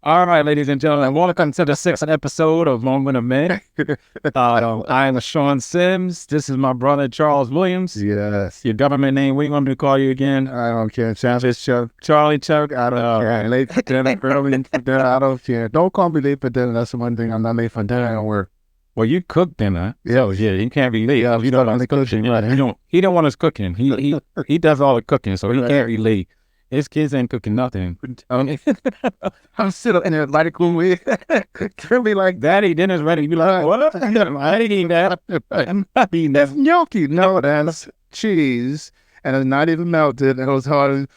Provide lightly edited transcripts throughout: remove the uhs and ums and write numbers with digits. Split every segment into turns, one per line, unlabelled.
All right, ladies and gentlemen, welcome to the sixth episode of Moment of Men. I am Sean Sims. This is my brother, Charles Williams.
Yes.
Your government name, what do you want me to call you again?
I don't care. Charlie Chuck.
Charlie Chuck.
I don't care. Late for dinner, early for dinner. I don't care. Don't call me late for dinner. That's the one thing. I'm not late for dinner. I don't work.
Well, you cook dinner.
Yeah.
Yeah, you can't be late.
Yeah,
You don't want us cooking. He don't want us cooking. He does all the cooking, so he can't be late. His kids ain't cooking nothing.
I'm sitting in there like a cool way. Could be like,
Daddy, dinner's ready. You be like, what? I ain't eating that. I'm not eating that.
that's gnocchi. No, that's cheese. And it's not even melted. And it was hard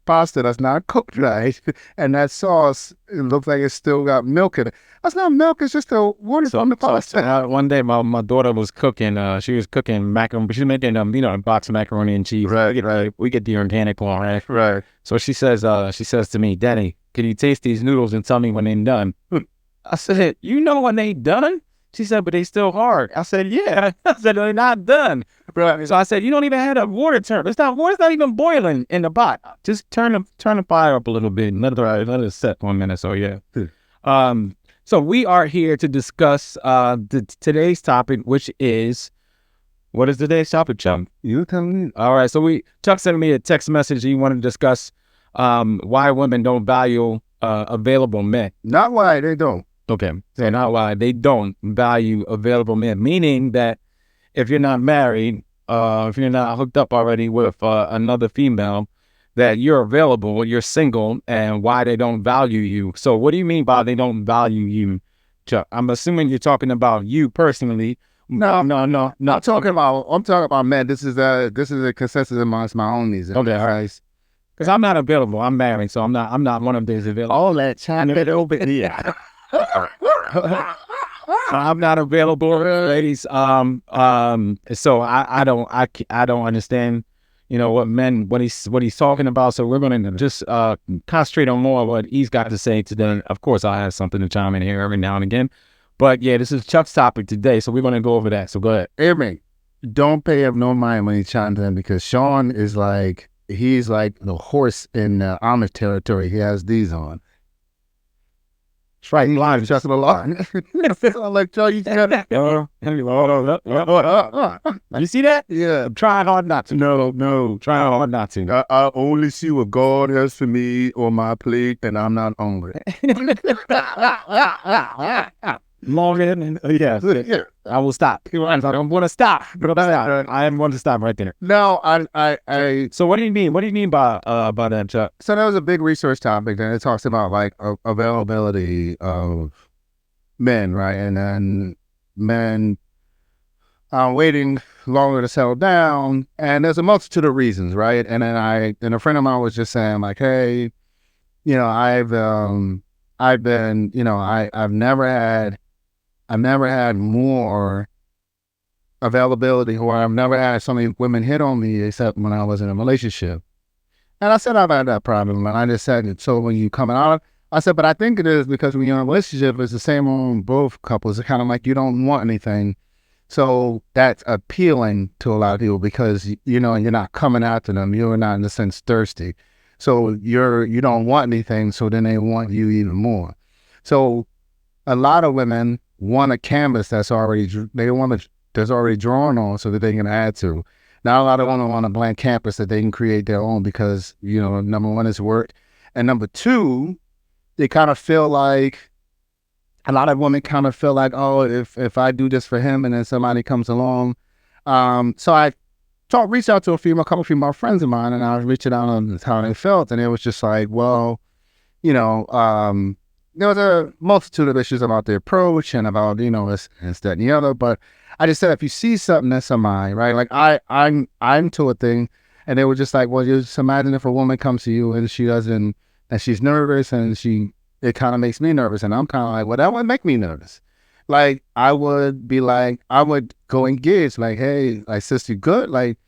pasta that's not cooked right. And that sauce, it looks like it's still got milk in it. That's not milk. It's just the water from the pasta.
One day, my daughter was cooking. She was cooking macaroni. She was making a box of macaroni and cheese.
Right.
We get the organic one, right?
Right.
So she says to me, Daddy, can you taste these noodles and tell me when they're done? I said, you know when they done? She said, but they still hard. I said, yeah. I said, they're not done.
Right.
So I said, you don't even have the water turn. Water's not even boiling in the pot. Just turn the fire up a little bit and let it set for a minute. So yeah. So we are here to discuss today's topic, which is, what is today's topic, Chuck?
You tell me.
All right. So Chuck sent me a text message. He wanted to discuss why women don't value available men.
Not why they don't.
Okay. So not why they don't value available men, meaning that if you're not married, if you're not hooked up already with another female, that you're available, you're single, and why they don't value you. So what do you mean by they don't value you, Chuck? I'm assuming you're talking about you personally.
No. I'm talking about men. This is a consensus amongst my homies.
Okay, all right. Because I'm not available. I'm married, so I'm not one of these available.
All that time over here.
I'm not available, ladies. So I don't understand, what he's talking about. So we're going to just concentrate on more of what he's got to say today. Of course, I have something to chime in here every now and again, but yeah, this is Chuck's topic today, so we're going to go over that. So go ahead.
Aaron, don't pay him no mind when he chimes in, because Sean is he's like the horse in Amish territory. He has these on.
That's right. Live.
Just a lot. Like, Joe, you got it.
You see that?
Yeah.
I'm trying hard not to. No. Trying hard not to.
I only see what God has for me on my plate, and I'm not hungry.
Longer than yes.
Yeah.
I will stop. I don't want to stop. I am going to stop right there.
No, I.
So what do you mean? What do you mean by that, Chuck?
So that was a big research topic, and it talks about like availability of men, right? And then men waiting longer to settle down, and there's a multitude of reasons, right? And then a friend of mine was just saying like, hey, I've been, I've never had more availability, or I've never had so many women hit on me except when I was in a relationship. And I said I've had that problem, and I just said, so when you coming out, I said, but I think it is because when you're in a relationship, it's the same on both couples. It's kind of like you don't want anything. So that's appealing to a lot of people because, you're not coming after them. You're not, in a sense, thirsty. So you don't want anything, so then they want you even more. So a lot of women want a canvas that's already drawn on so that they can add to. Not a lot of women want a blank canvas that they can create their own because, number one, it's work. And number two, they kind of feel like, a lot of women kind of feel like, oh, if I do this for him and then somebody comes along. So I reached out to a couple of female friends of mine, and I was reaching out on how they felt. And it was just like, well, there was a multitude of issues about the approach and about, this, that, and the other. But I just said, if you see something that's on mine, right? Like I'm to a thing, and they were just like, well, just imagine if a woman comes to you and and she's nervous and it kind of makes me nervous. And I'm kind of like, well, that would make me nervous. Like, I would go engage, like, hey, like, sis, you good? Like,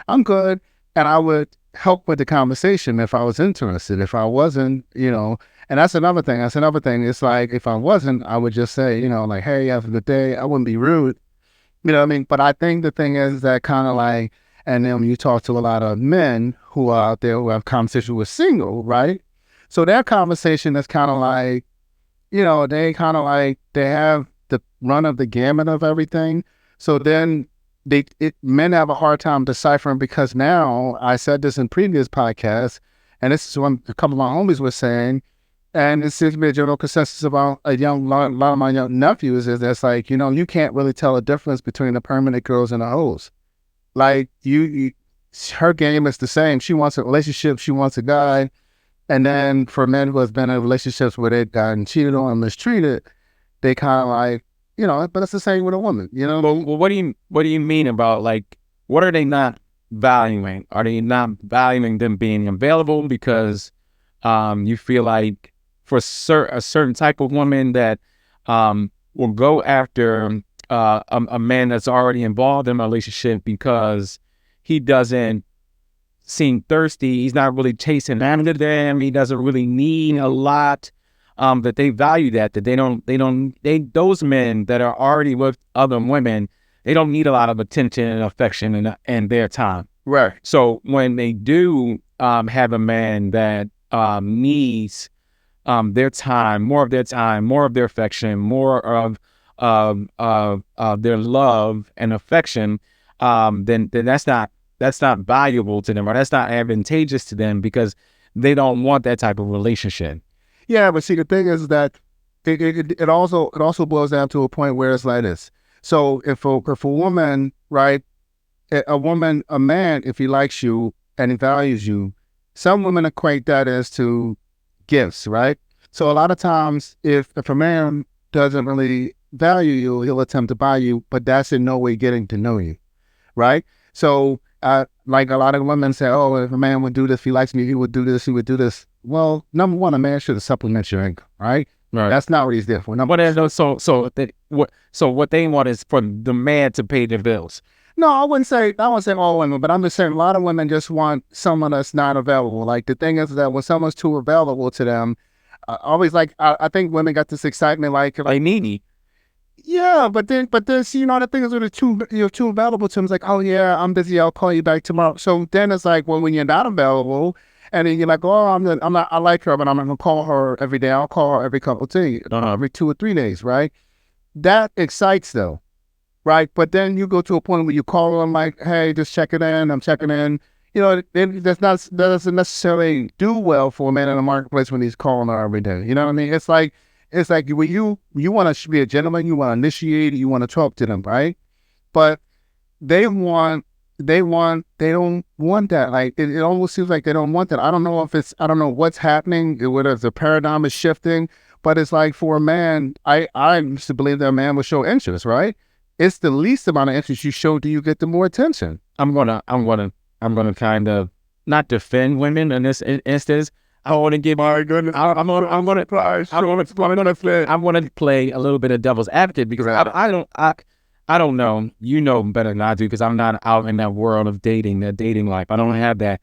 I'm good. And I would help with the conversation if I was interested. If I wasn't, and that's another thing. It's like, if I wasn't, I would just say, like, hey, have a good day. I wouldn't be rude. You know what I mean? But I think the thing is that kind of like, and then when you talk to a lot of men who are out there who have conversations with single, right? So their conversation is kind of like, they kind of like they have the run of the gamut of everything. So then men have a hard time deciphering, because now I said this in previous podcasts, and this is what a couple of my homies were saying, and it seems to be a general consensus about lot of my young nephews, is that's like, you can't really tell a difference between the permanent girls and the hoes. Like her game is the same. She wants a relationship. She wants a guy. And then for men who has been in relationships where they've gotten cheated on and mistreated, they kind of like, but it's the same with a woman,
Well, what do you mean about, like, what are they not valuing? Are they not valuing them being available because you feel like for a certain type of woman that will go after a man that's already involved in a relationship because he doesn't seem thirsty, he's not really chasing after them, he doesn't really need a lot, that they value that those men that are already with other women, they don't need a lot of attention and affection and their time.
Right.
So when they do have a man that needs their time, more of their affection, more of their love and affection, then that's not valuable to them, or that's not advantageous to them, because they don't want that type of relationship.
Yeah, but see, the thing is that it also boils down to a point where it's like this. So if a woman, right, a man, if he likes you and he values you, some women equate that as to gifts, right? So a lot of times, if a man doesn't really value you, he'll attempt to buy you, but that's in no way getting to know you, right? So, like a lot of women say, oh, if a man would do this, if he likes me, he would do this, he would do this. Well, number one, a man should supplement your income, right?
Right.
That's not what he's there for.
So what they want is for the man to pay the bills.
No, I wouldn't say all women, but I'm just saying a lot of women just want someone that's not available. Like, the thing is that when someone's too available to them, always like I think women got this excitement, like
needy.
yeah, but this, the thing is, when you're too available to them, it's like, oh yeah, I'm busy, I'll call you back tomorrow. So then it's like, well, when you're not available, and then you're like, oh, I'm not, I like her, but I'm not gonna call her every day. I'll call her every couple of days, every 2 or 3 days, right? That excites though, right? But then you go to a point where you call them like, hey, just checking in, I'm checking in. That doesn't necessarily do well for a man in the marketplace when he's calling her every day. You know what I mean? It's like when you want to be a gentleman, you want to initiate, you want to talk to them, right? But they don't want that. Like, it almost seems like they don't want that. I don't know what's happening, whether the paradigm is shifting, but it's like, for a man, I used to believe that a man would show interest, right? It's the least amount of interest you show, do you get the more attention.
I'm gonna kind of not defend women in this instance. I want to give. My goodness. I'm gonna play a little bit of devil's advocate, because I don't know. You know better than I do, because I'm not out in that world of dating, that dating life. I don't have that.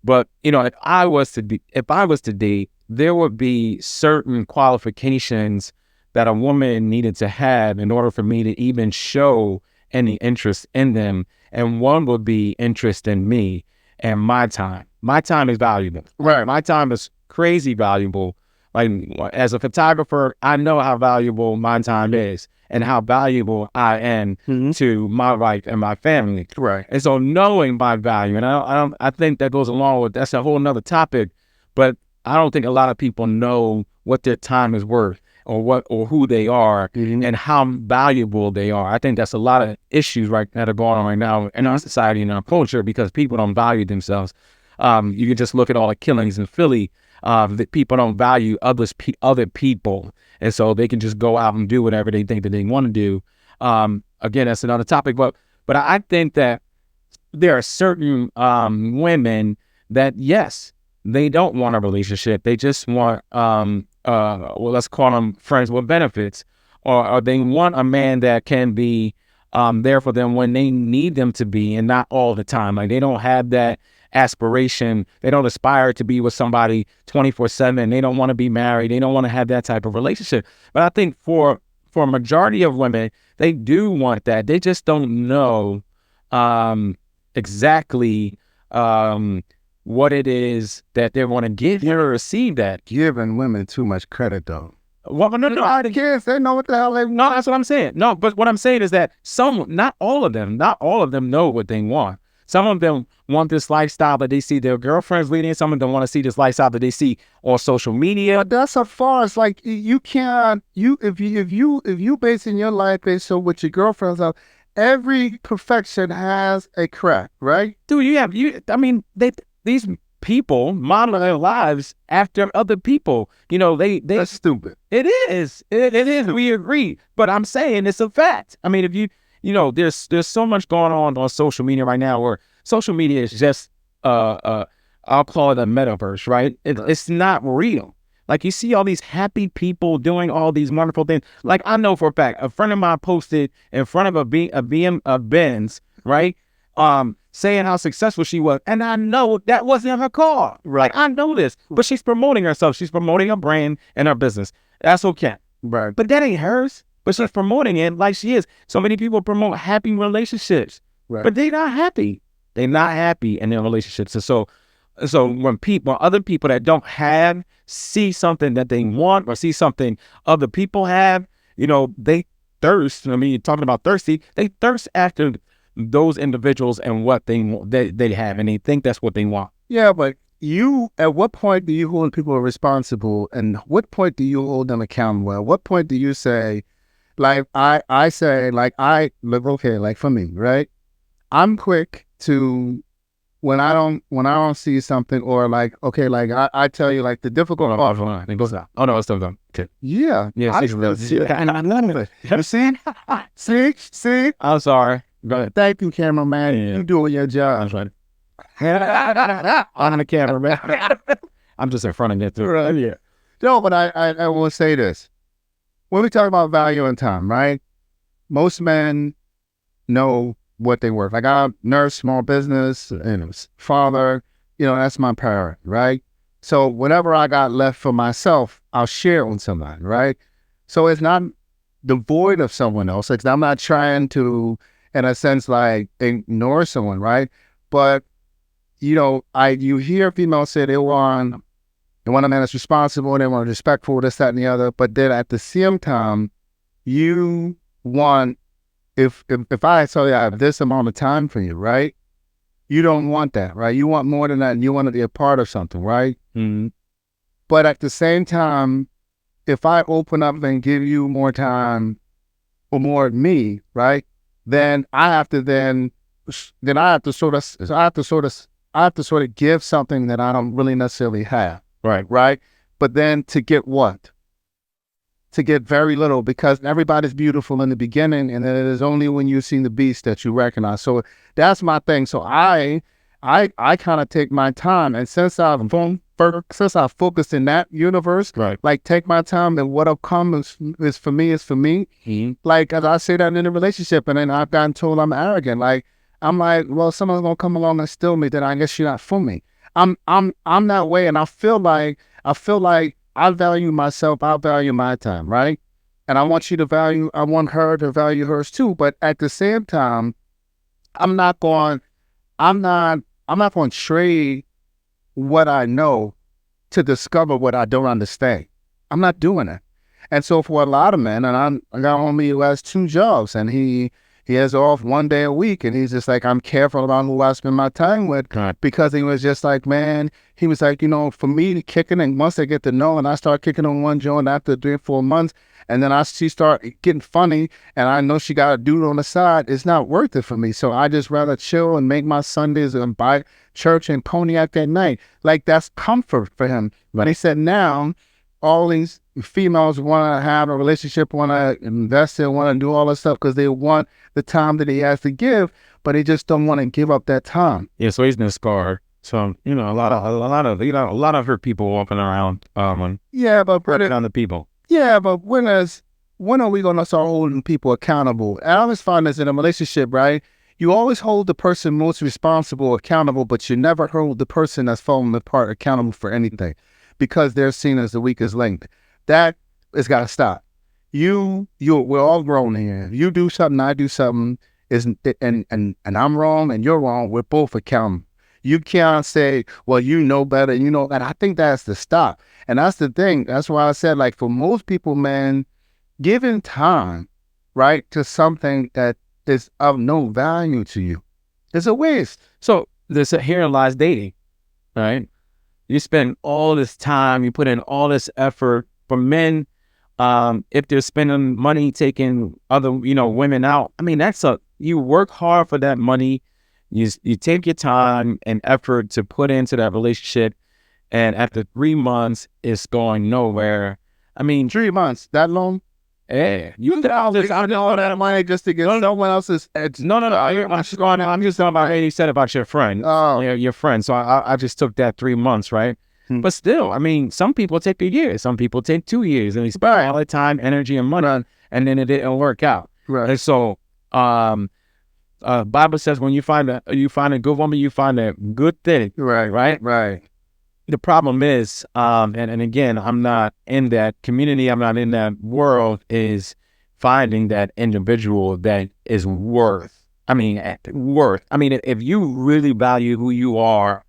But if I was to date, there would be certain qualifications that a woman needed to have in order for me to even show any interest in them. And one would be interest in me and my time. My time is valuable.
Right.
My time is crazy valuable. Like, as a photographer, I know how valuable my time is and how valuable I am to my wife and my family.
Right.
And so knowing my value, and I think that goes along with, that's a whole nother topic, but I don't think a lot of people know what their time is worth, or who they are, and how valuable they are. I think that's a lot of issues that are going on right now in our society and our culture, because people don't value themselves. You can just look at all the killings in Philly. That people don't value other people, and so they can just go out and do whatever they think that they want to do. Again, that's another topic, but I think that there are certain women that, yes, they don't want a relationship. They just want let's call them friends with benefits, or they want a man that can be there for them when they need them to be, and not all the time. Like, they don't have that aspiration. They don't aspire to be with somebody 24/7. They don't want to be married. They don't want to have that type of relationship. But I think for a majority of women, they do want that. They just don't know exactly what it is that they want to give you or receive that.
Giving women too much credit, though.
Well, no,
I guess they know what the hell they want.
no, that's what I'm saying. No, but what I'm saying is that not all of them know what they want. Some of them want this lifestyle that they see their girlfriends leading. Some of them want to see this lifestyle that they see on social media.
But that's as far as like you can't if you basing your life based on what your girlfriends are. Every perfection has a crack, right?
Dude, I mean, these people model their lives after other people. You know,
That's stupid.
it is. It is. We agree. But I'm saying it's a fact. I mean, if there's so much going on social media right now where social media is just I'll call it a metaverse, right? It's not real. Like you see all these happy people doing all these wonderful things. Like I know for a fact, a friend of mine posted in front of a Benz, right? Saying how successful she was. And I know that wasn't her car. Right. I know this. But she's promoting herself. She's promoting her brand and her business. That's okay.
Right.
But that ain't hers. But she's promoting it like she is. So many people promote happy relationships.
Right.
But they're not happy. They're not happy in their relationships. And so when other people that don't have see something that they want or see something other people have, they thirst. I mean, you're talking about thirsty. They thirst after those individuals and what they have, and they think that's what they want.
Yeah, but at what point do you hold people responsible, and what point do you hold them accountable? At what point do you say, like I say, like I look okay, like for me, right? I'm quick to when I don't see something or like okay, like I tell you like the difficult part.
Oh, it goes down. Oh no, it's still done. Okay.
Yeah.
Yeah.
And I love it. You see?
I'm sorry. Go ahead.
Thank you, cameraman.
Yeah.
You doing your job.
I'm sorry. On the camera, man. I'm just in front of it too.
Right.
Yeah.
No, but I will say this. When we talk about value and time, right? Most men know what they worth. Like I'm nurse, small business, and father, that's my priority, right? So whatever I got left for myself, I'll share on somebody, right? So it's not devoid of someone else. Like I'm not trying to, in a sense, like ignore someone, right? But you hear females say they want a man that's responsible, they want respectful, this, that, and the other. But then at the same time, you want if I tell you I have this amount of time for you, right? You don't want that, right? You want more than that, and you want to be a part of something, right?
Mm-hmm.
But at the same time, if I open up and give you more time or more of me, right? Then I have to sort of give something that I don't really necessarily have. Right. But then to get what? To get very little, because everybody's beautiful in the beginning, and then it is only when you see the beast that you recognize. So that's my thing. So I kind of take my time, and since I've focused in that universe,
right,
like take my time, and what'll come is for me.
Mm-hmm.
Like as I say that in a relationship, and then I've gotten told I'm arrogant. Like I'm like, well, someone's gonna come along and steal me, then I guess you're not for me. I'm that way, and I feel like I value myself, I value my time, right? And I want her to value hers too. But at the same time, I'm not going to trade what I know to discover what I don't understand. I'm not doing it. And so for a lot of men, and I got a homie who has 2 jobs, and he has off 1 day a week, and he's just like, I'm careful about who I spend my time with, because he was just like, man, he was like, for me kicking, and once they get to know, and I start kicking on one joint after 3 or 4 months, and then she start getting funny, and I know she got a dude on the side, it's not worth it for me. So I just rather chill and make my Sundays and buy church and cognac that night. Like that's comfort for him. But he said now, all these females want to have a relationship, want to invest in, want to do all this stuff because they want the time that he has to give, but they just don't want to give up that time.
Yeah, so he's been scarred. So a lot of hurt people walking around.
Yeah, but
hurting on the people.
Yeah, but when are we gonna start holding people accountable? And I always find this in a relationship, right? You always hold the person most responsible accountable, but you never hold the person that's falling apart accountable for anything, because they're seen as the weakest link. That has got to stop. We're all grown here. You do something, I do something, and I'm wrong and you're wrong. We're both accountable. You can't say, well, you know better, you know that. I think that's the stop. And that's the thing. That's why I said, like, for most people, man, giving time, right, to something that is of no value to you is a waste.
So this herein lies dating, right? You spend all this time, you put in all this effort. For men, if they're spending money taking other, women out, I mean, you work hard for that money. You take your time and effort to put into that relationship, and after 3 months, it's going nowhere. I mean,
3 months, that long?
hey,
You did all this, I know all that money just to get someone else's.
no, I'm just talking about, hey, you said about your friend,
Oh,
your friend. So I just took that 3 months, right?
Hmm.
But still, I mean, some people take a year, some people take 2 years, and they spend all the time, energy, and money, and then it didn't work out.
right.
And so, Bible says when you find a good woman, you find a good thing,
Right.
right? The problem is, and again, I'm not in that community, I'm not in that world, is finding that individual that is worth. I mean, if you really value who you are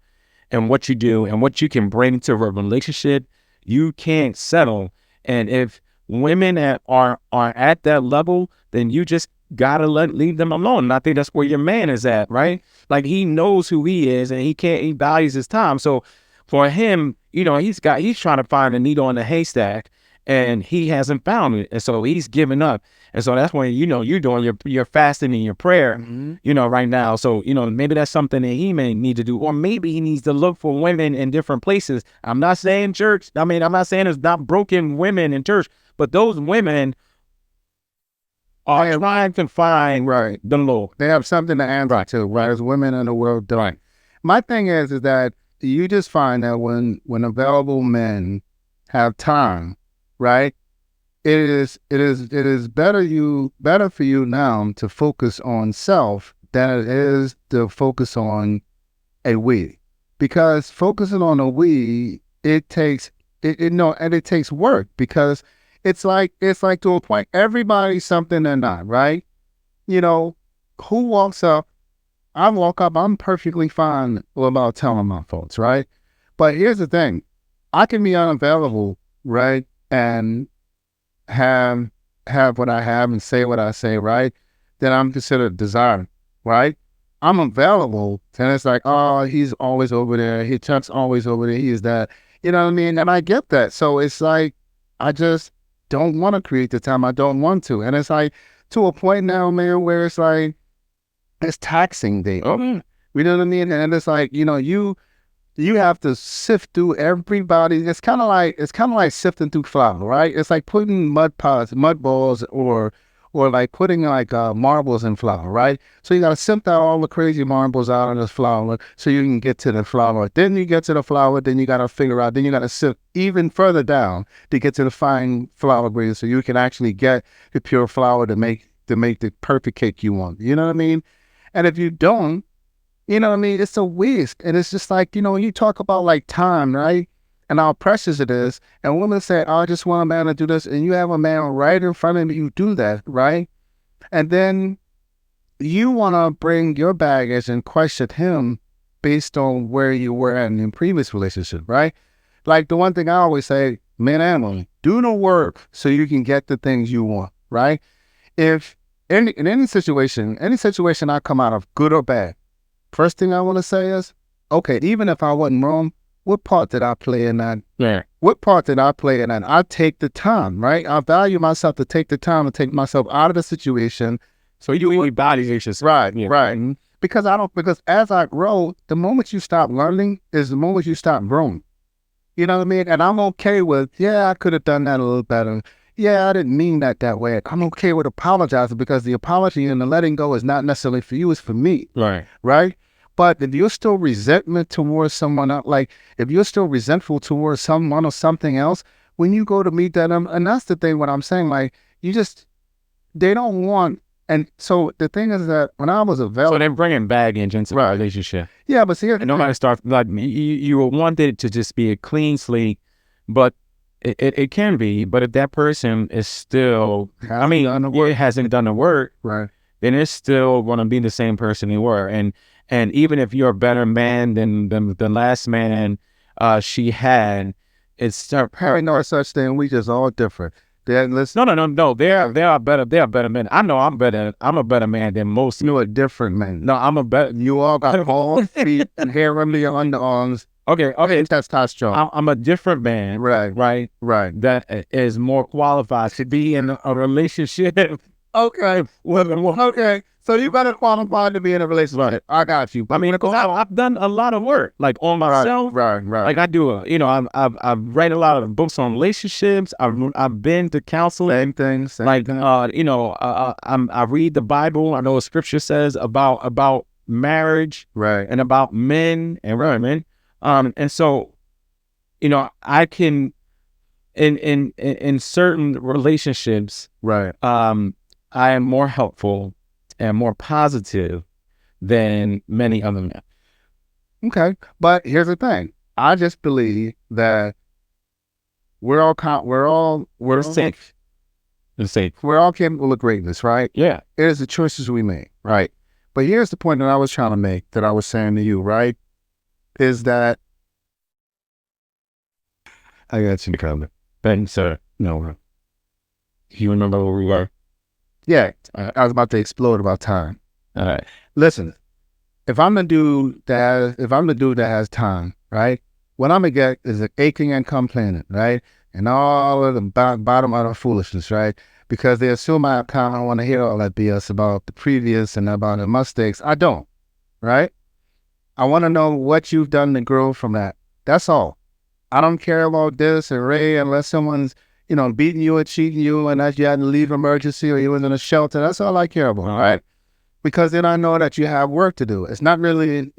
and what you do and what you can bring to a relationship, you can't settle. And if women are at that level, then you just gotta leave them alone. And I think that's where your man is at, right? Like, he knows who he is, and he values his time. So for him, he's trying to find a needle in the haystack, and he hasn't found it, and so he's given up. And so that's when you're doing your fasting and your prayer, right now. So maybe that's something that he may need to do, or maybe he needs to look for women in different places. I'm not saying church. I mean, I'm not saying there's not broken women in church, but those women are trying to find
Right.
the Lord.
They have something to answer to, right? As women in the world do. Right. My thing is that you just find that when available men have time, right? It is better for you now to focus on self than it is to focus on a we. Because focusing on a we, it takes and it takes work, because it's like to a point, everybody's something they're not, right? You know, who walks up? I walk up, I'm perfectly fine about telling my folks, right? But here's the thing, I can be unavailable, right? And have what I have and say what I say, right? Then I'm considered desired, right? I'm available, and it's like, oh, he's always over there. Chuck's always over there. He is that. You know what I mean? And I get that. So it's like, I just don't want to create the time. I don't want to. And it's like, to a point now, man, where it's like, it's taxing day.
Okay.
You know what I mean? And it's like, you have to sift through everybody. It's kind of like sifting through flour, right? It's like putting mud balls, or like putting like marbles in flour, right? So you got to sift out all the crazy marbles out of the flour so you can get to the flour. Then you get to the flour, then you got to figure out, then you got to sift even further down to get to the fine flour grade, so you can actually get the pure flour to make the perfect cake you want. You know what I mean? And if you don't, you know what I mean? It's a waste. And it's just like, when you talk about like time, right? And how precious it is. And women say, oh, I just want a man to do this. And you have a man right in front of you do that, right? And then you want to bring your baggage and question him based on where you were in your previous relationship, right? Like the one thing I always say, men and women, do the work so you can get the things you want, right? If in any situation I come out of, good or bad, first thing I want to say is, okay, even if I wasn't wrong, what part did I play in that?
Yeah.
What part did I play in that? I take the time, right? I value myself to take the time to take myself out of the situation.
So you really value yourself.
Right,
Yeah.
right. Because as I grow, the moment you stop learning is the moment you stop growing. You know what I mean? And I'm okay with, I could have done that a little better. Yeah, I didn't mean that way. I'm okay with apologizing, because the apology and the letting go is not necessarily for you, it's for me.
Right.
Right? But if you're still resentment towards someone else, like if you're still resentful towards someone or something else, when you go to meet that, and that's the thing, what I'm saying, like, they don't want, and so the thing is that when I was available.
So they're bringing baggage into the relationship.
Yeah, but see,
and nobody starts, like, you want it to just be a clean slate, but it can be. But if that person is still, it hasn't done the work,
right,
then it's still going to be the same person they were. And And even if you're a better man than the last man she had, it's her
There ain't no such thing. We just all different. Then listen,
no. They are better men. I know I'm better. I'm a better man than most.
you a different man.
No, I'm a better.
You all got balls, feet, and hair on your underarms.
Okay,
And testosterone.
I'm a different man,
Right.
right. That is more qualified to be in a relationship.
Okay.
Well,
Okay. So you better qualify to be in a relationship. I got you.
I mean, because I've done a lot of work, like on myself.
Right.
Like I do, I write a lot of books on relationships. I've been to counseling.
Same thing.
Like, I read the Bible. I know what Scripture says about marriage,
Right.
and about men and women. And so, I can in certain relationships,
Right.
I am more helpful and more positive than many other men.
Okay. But here's the thing. I just believe that we're all
Safe. It's safe.
we're all capable of greatness, right?
Yeah.
It is the choices we make, right? But here's the point that I was trying to make, that I was saying to you, right? Is that I got you coming.
Thanks, sir. No. You remember where we were?
Yeah, I was about to explode about time.
All right.
Listen, if I'm the dude that has time, right? What I'm gonna get is an aching and complaining, right? And all of the bottom of the foolishness, right? Because they assume I have time. I don't want to hear all that BS about the previous and about the mistakes. I don't, right? I want to know what you've done to grow from that. That's all. I don't care about this or Ray unless someone's, beating you or cheating you and that you had to leave emergency or you was in a shelter. That's all I care about, all right? Because then I know that you have work to do. It's not really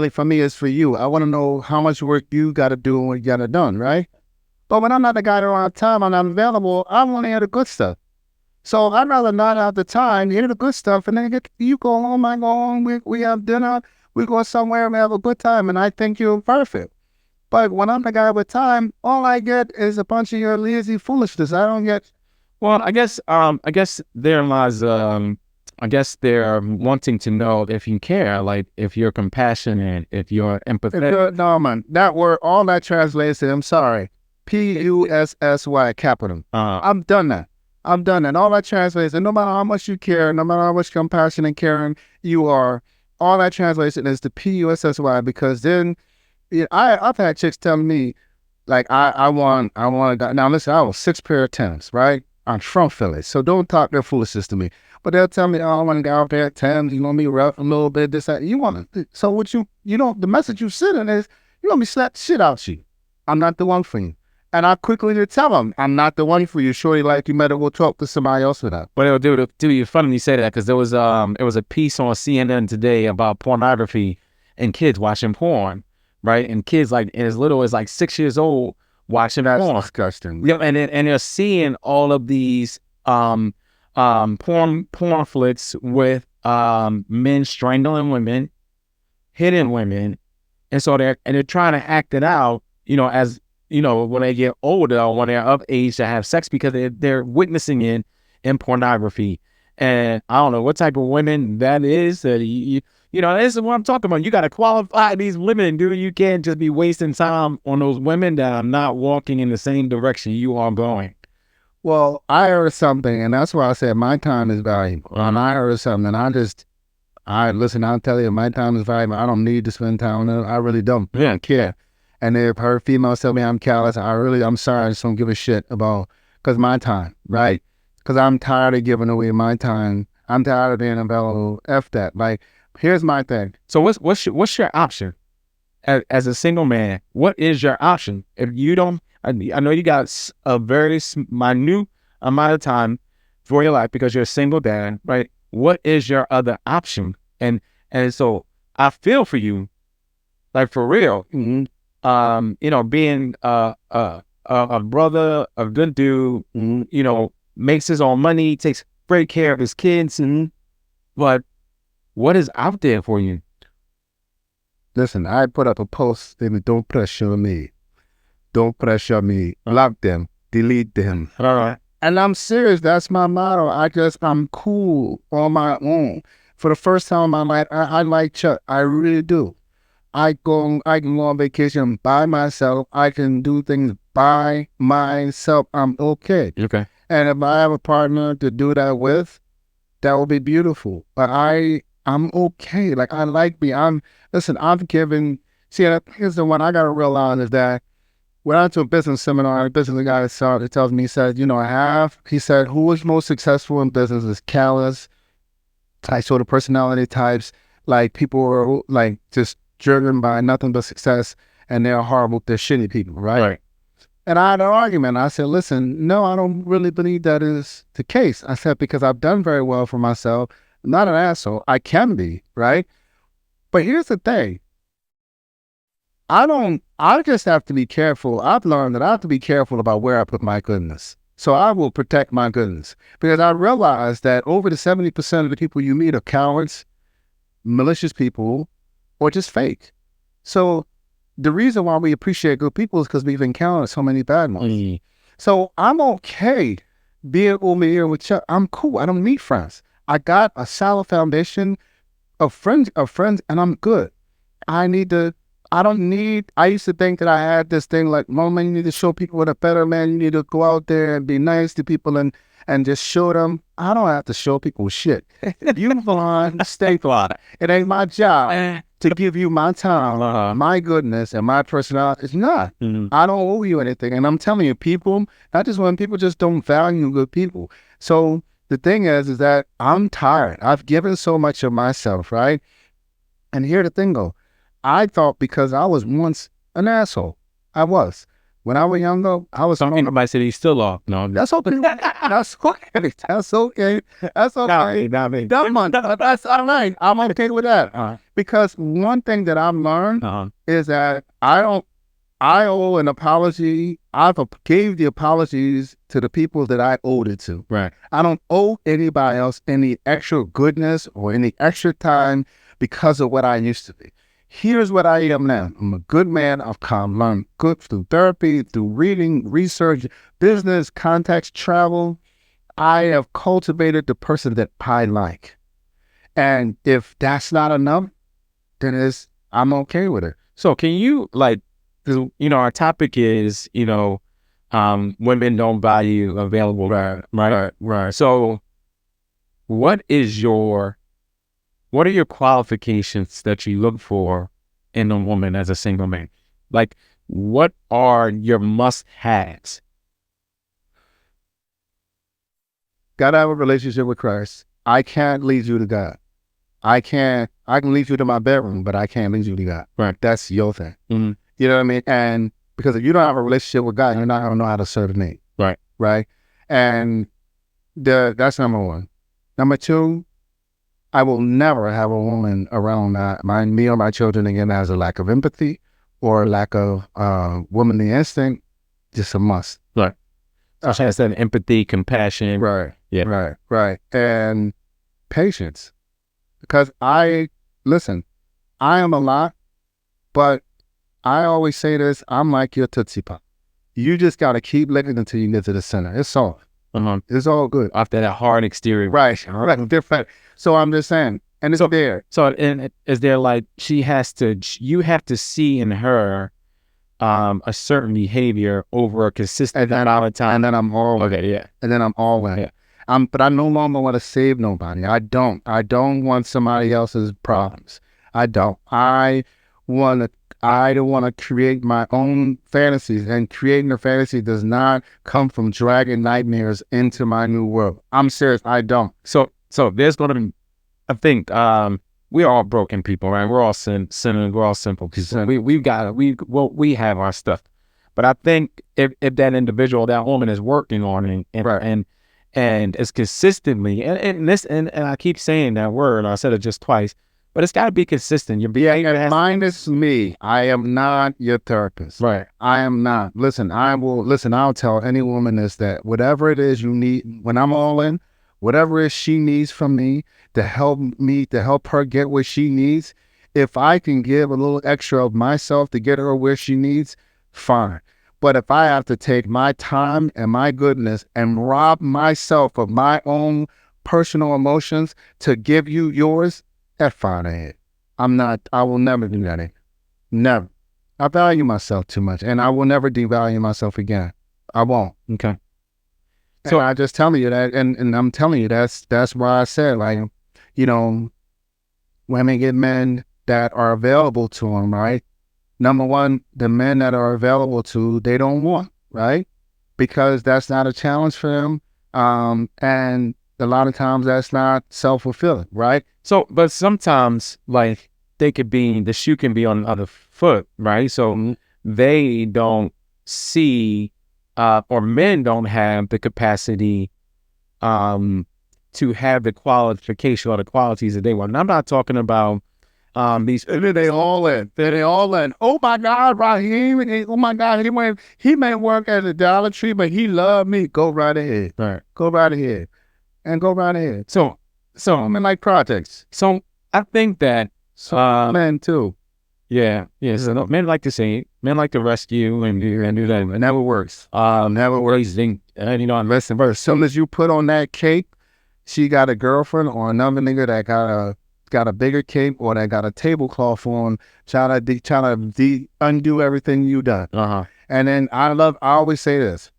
for me, it's for you. I want to know how much work you got to do and what you got to done, right? But when I'm not the guy that don't have time, I'm not available, I want to hear the good stuff. So I'd rather not have the time, hear the good stuff, and then you go home, I go home, we have dinner, we go somewhere and we have a good time, and I think you're perfect. But when I'm the guy with time, all I get is a bunch of your lazy foolishness. I don't get.
Well, I guess therein lies. I guess they're wanting to know if you care, like if you're compassionate, if you're empathetic.
No, man, that word, all that translates to, I'm sorry, Pussy, capital. I'm done that. All that translates, and no matter how much you care, no matter how much compassion and caring you are, all that translation is the Pussy, because then I've had chicks tell me, like, I want a guy. Now listen, I was 6 pair of tennis, right? I'm from Philly, so don't talk their foolishness to me. But they'll tell me, oh, I want a guy out there at 10, you want me rough a little bit, this, that. You want to, so what the message you sending is, you want me to slap the shit out you. I'm not the one for you. And I quickly to tell them, I'm not the one for you. Shorty, like, you better go talk to somebody else for that.
But it'll do you funny you say that, because there was a piece on CNN today about pornography and kids watching porn, right? And kids like as little as like 6 years old watching porn.
That's disgusting.
Yeah, and they're seeing all of these porn flicks with men strangling women, hitting women, and so they're trying to act it out, as when they get older or when they're of age to have sex, because they're witnessing it in pornography. And I don't know what type of women that is. That this is what I'm talking about. You got to qualify these women, dude. You can't just be wasting time on those women that are not walking in the same direction you are going.
Well, I heard something, and that's why I said my time is valuable. And I heard something, and I'll tell you, my time is valuable. I don't need to spend time on it. I really don't. I don't care. And if her females tell me I'm callous, I'm sorry, I just don't give a shit about, because my time, right? Because I'm tired of giving away my time. I'm tired of being available. F that. Like, here's my thing.
So what's your option as a single man? What is your option if you don't? I know you got a very minute amount of time for your life because you're a single dad, right? What is your other option? And so I feel for you, like for real.
Mm-hmm.
Being a brother, a good dude, makes his own money, takes great care of his kids, but what is out there for you?
Listen, I put up a post saying, don't pressure me. Don't pressure me. Block them. Delete them.
All right.
And I'm serious. That's my motto. I'm cool on my own. For the first time in my life, I like Chuck. I really do. I can go on vacation by myself. I can do things by myself. I'm okay.
Okay.
And if I have a partner to do that with, that would be beautiful. But I'm okay. Like I like me. Listen, I've given see here's the one I gotta realize is that when I went to a business seminar, a business guy tells me, he said, he said, who is most successful in business is callous, type sort of personality types, like people who are like just driven by nothing but success, and they're horrible, they're shitty people, right?
Right.
And I had an argument. I said, listen, no, I don't really believe that is the case. I said, because I've done very well for myself. I'm not an asshole. I can be, right? But here's the thing. I just have to be careful. I've learned that I have to be careful about where I put my goodness. So I will protect my goodness because I realize that over the 70% of the people you meet are cowards, malicious people, or just fake. So the reason why we appreciate good people is because we've encountered so many bad ones.
Mm.
So I'm okay being over here with Chuck. I'm cool. I don't need friends. I got a solid foundation of friends, and I'm good. I used to think that I had this thing like, well, man, you need to show people what a better man. You need to go out there and be nice to people and just show them. I don't have to show people shit. You blind, stay blind. It ain't my job to give you my time, my goodness, and my personality. It's not.
Mm-hmm.
I don't owe you anything. And I'm telling you, people, not just when people just don't value good people. So the thing is that I'm tired. I've given so much of myself, right? And here the thing go. I thought because I was once an asshole. I was. When I was younger, I was.
Some people might say he's still off. No,
That's okay. That's okay. That's okay. That's okay.
not me.
That's all right. I'm okay with that. Because one thing that I've learned is that I owe an apology. Gave the apologies to the people that I owed it to.
Right.
I don't owe anybody else any extra goodness or any extra time because of what I used to be. Here's what I am now. I'm a good man. I've learned good through therapy, through reading, research, business, contacts, travel. I have cultivated the person that I like. And if that's not enough, then I'm okay with it.
So can you our topic is, women don't value available. Right. So what are your qualifications that you look for in a woman as a single man? Like, what are your must-haves?
Gotta have a relationship with Christ. I can't lead you to God. I can lead you to my bedroom, but I can't lead you to God.
Right.
That's your thing.
Mm-hmm.
You know what I mean? And because if you don't have a relationship with God, you're not going to know how to serve me.
Right.
Right. And that's number one. Number two, I will never have a woman around me or my children again that has a lack of empathy or a lack of womanly instinct. Just a must.
Right. So has that empathy, compassion.
Right.
Yeah.
Right. And patience. Because I am a lot, but I always say this, I'm like your Tootsie Pop. You just got to keep licking until you get to the center. It's soft. It's all good.
After that hard exterior.
Right. Different. So I'm just saying, and it's there.
So, and is there you have to see in her a certain behavior over a consistent amount of time.
And then I'm all
okay, yeah.
And then I'm all in. Yeah. But I no longer want to save nobody. I don't want somebody else's problems. I don't. I don't want to create my own fantasies, and creating a fantasy does not come from dragging nightmares into my new world. I'm serious. I don't.
So there's going to be, I think, we're all broken people, right? We're all sinners. We're all simple people. We have our stuff, but I think if that individual, that woman is working on it and is consistently, and I keep saying that word, I said it just twice, but it's got to be consistent.
Minus me. I am not your therapist.
Right.
I am not. I'll tell any woman this, that whatever it is you need, when I'm all in, whatever it is she needs from me to help her get what she needs, if I can give a little extra of myself to get her where she needs, fine. But if I have to take my time and my goodness and rob myself of my own personal emotions to give you yours, that's fine ahead. I will never do that. Never. I value myself too much, and I will never devalue myself again. I won't.
Okay.
So I just telling you that, and I'm telling you that's why I said, like, you know, women get men that are available to them, right? Number one, the men that are available to, they don't want, right? Because that's not a challenge for them. And a lot of times that's not self-fulfilling, right?
So, but sometimes, like, the shoe can be on the other foot, right? So they don't see, or men don't have the capacity, to have the qualification or the qualities that they want. And I'm not talking about, these.
And then they all in. Oh my God, Raheem. Oh my God, he may work at the Dollar Tree, but he loved me. Go right ahead.
Right.
Go right ahead. And go right ahead.
So
I like projects.
So I think that,
Men too.
yeah. So men like to sing, men like to rescue and do that.
It never works.
Never works. And
Listen, as soon as you put on that cape, she got a girlfriend or another nigga that got a bigger cape or that got a tablecloth on, trying to undo everything you done. And then I always say this: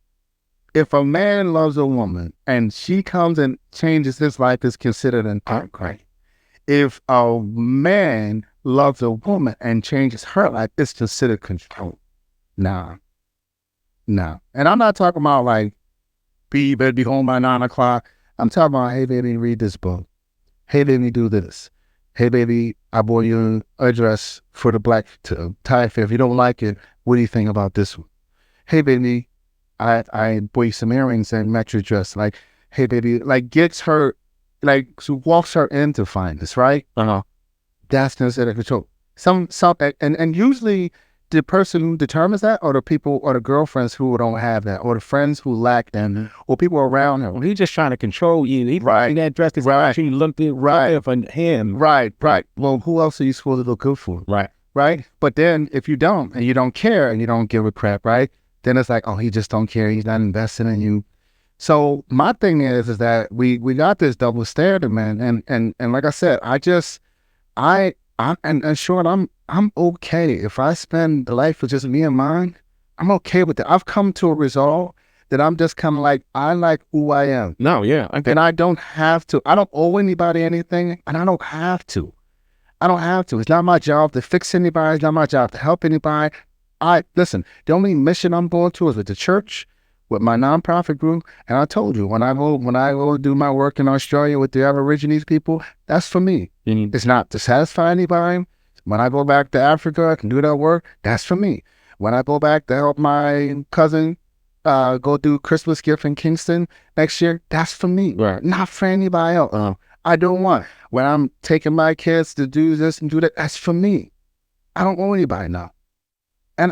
if a man loves a woman and she comes and changes his life, is considered an upgrade. If a man loves a woman and changes her life, it's considered control. Nah. And I'm not talking about like, you better be home by 9 o'clock. I'm talking about, hey baby, read this book. Hey baby, do this. Hey baby, I bought you a dress for the black tie fair. If you don't like it, what do you think about this one? Hey baby, I bought you some earrings and match your dress. Like, hey baby, like gets her, like walks her into find this, right? That's considered control. And usually the person who determines that are the people or the girlfriends who don't have that, or the friends who lack that, or people around her.
Well, he's just trying to control you. He's right. That dress is actually looking right for him.
Right. Well, who else are you supposed to look good for? Right. But then if you don't, and you don't care, and you don't give a crap, right? Then it's like, oh, he just don't care. He's not investing in you. So my thing is that we got this double standard, man. And like I said, I'm okay if I spend the life with just me and mine. I'm okay with that. I've come to a resolve that I'm just kind of like, I like who I am.
No, yeah, okay.
And I don't have to. I don't owe anybody anything, and I don't have to. It's not my job to fix anybody. It's not my job to help anybody. Listen. The only mission I'm going to is with the church, with my nonprofit group. And I told you, when I go do my work in Australia with the Aborigines people, that's for me. It's not to satisfy anybody. When I go back to Africa, I can do that work. That's for me. When I go back to help my cousin go do Christmas gift in Kingston next year, that's for me.
Right. Not
for anybody else. I don't want. When I'm taking my kids to do this and do that, that's for me. I don't owe anybody now. And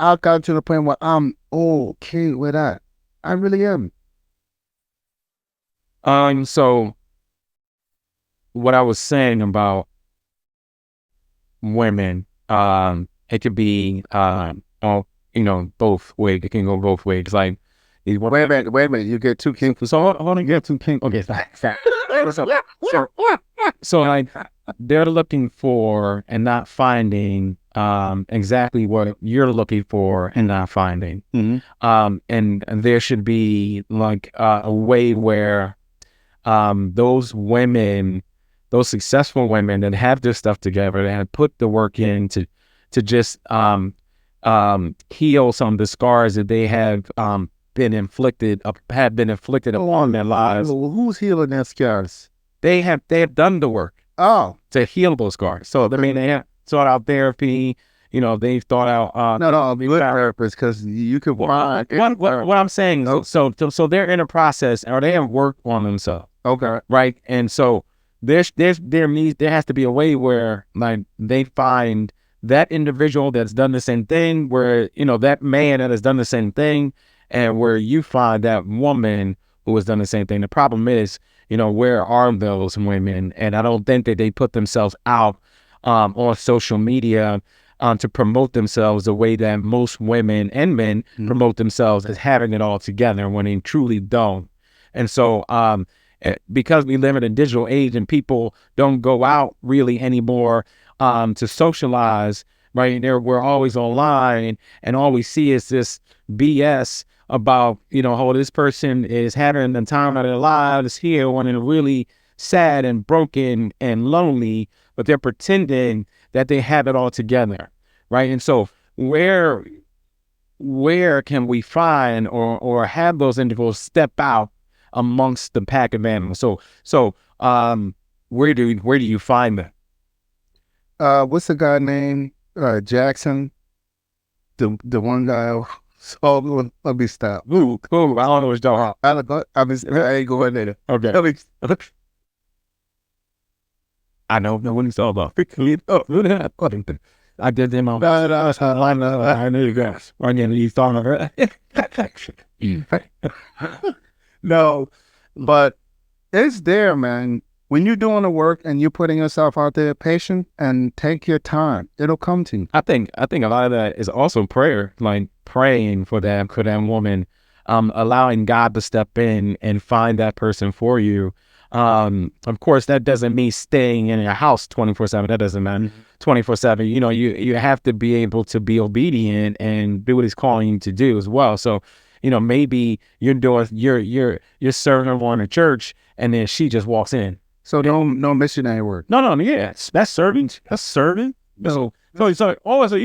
I've gotten to the point where I'm okay with that. I really am.
So what I was saying about women, it could be, both ways. It can go both ways. Like,
wait a minute. You get too king.
So hold on, get too king. Okay, so like, they're looking for and not finding exactly what you're looking for and not finding. And there should be like a way where those women, those successful women that have their stuff together, that have put the work in to just heal some of the scars that they have been inflicted along their lives.
Well, who's healing their scars?
They have done the work. To heal those scars. So I mean, they have sought out therapy. They've thought out.
No, be with therapists, because you could.
What I'm saying, so they're in a process, or they have worked on themselves.
Okay.
Right, and so there has to be a way where like they find that individual that's done the same thing, where that man that has done the same thing, and where you find that woman who has done the same thing. The problem is, where are those women? And I don't think that they put themselves out on social media to promote themselves the way that most women and men promote themselves as having it all together when they truly don't. And so, because we live in a digital age and people don't go out really anymore to socialize, right? We're always online, and all we see is this BS about, oh, this person is having the time of their lives here when they're really sad and broken and lonely, but they're pretending that they have it all together, right? And so where can we find or have those individuals step out amongst the pack of animals? So where do you find them?
What's the guy named Jackson? The one guy. Oh, let me stop.
Ooh, cool. I don't know what's going on.
I ain't going there.
Okay. I know what he's talking about. I did them on. I knew you guys. You thought of it.
No, but it's there, man. When you're doing the work and you're putting yourself out there, patient and take your time. It'll come to you.
I think a lot of that is also prayer, like praying for that woman, allowing God to step in and find that person for you. Of course, that doesn't mean staying in your house 24/7. That doesn't mean 24/7. You have to be able to be obedient and do what He's calling you to do as well. So, maybe you're serving her in a church, and then she just walks in.
So no missionary work.
No, yeah, that's serving. That's serving. So you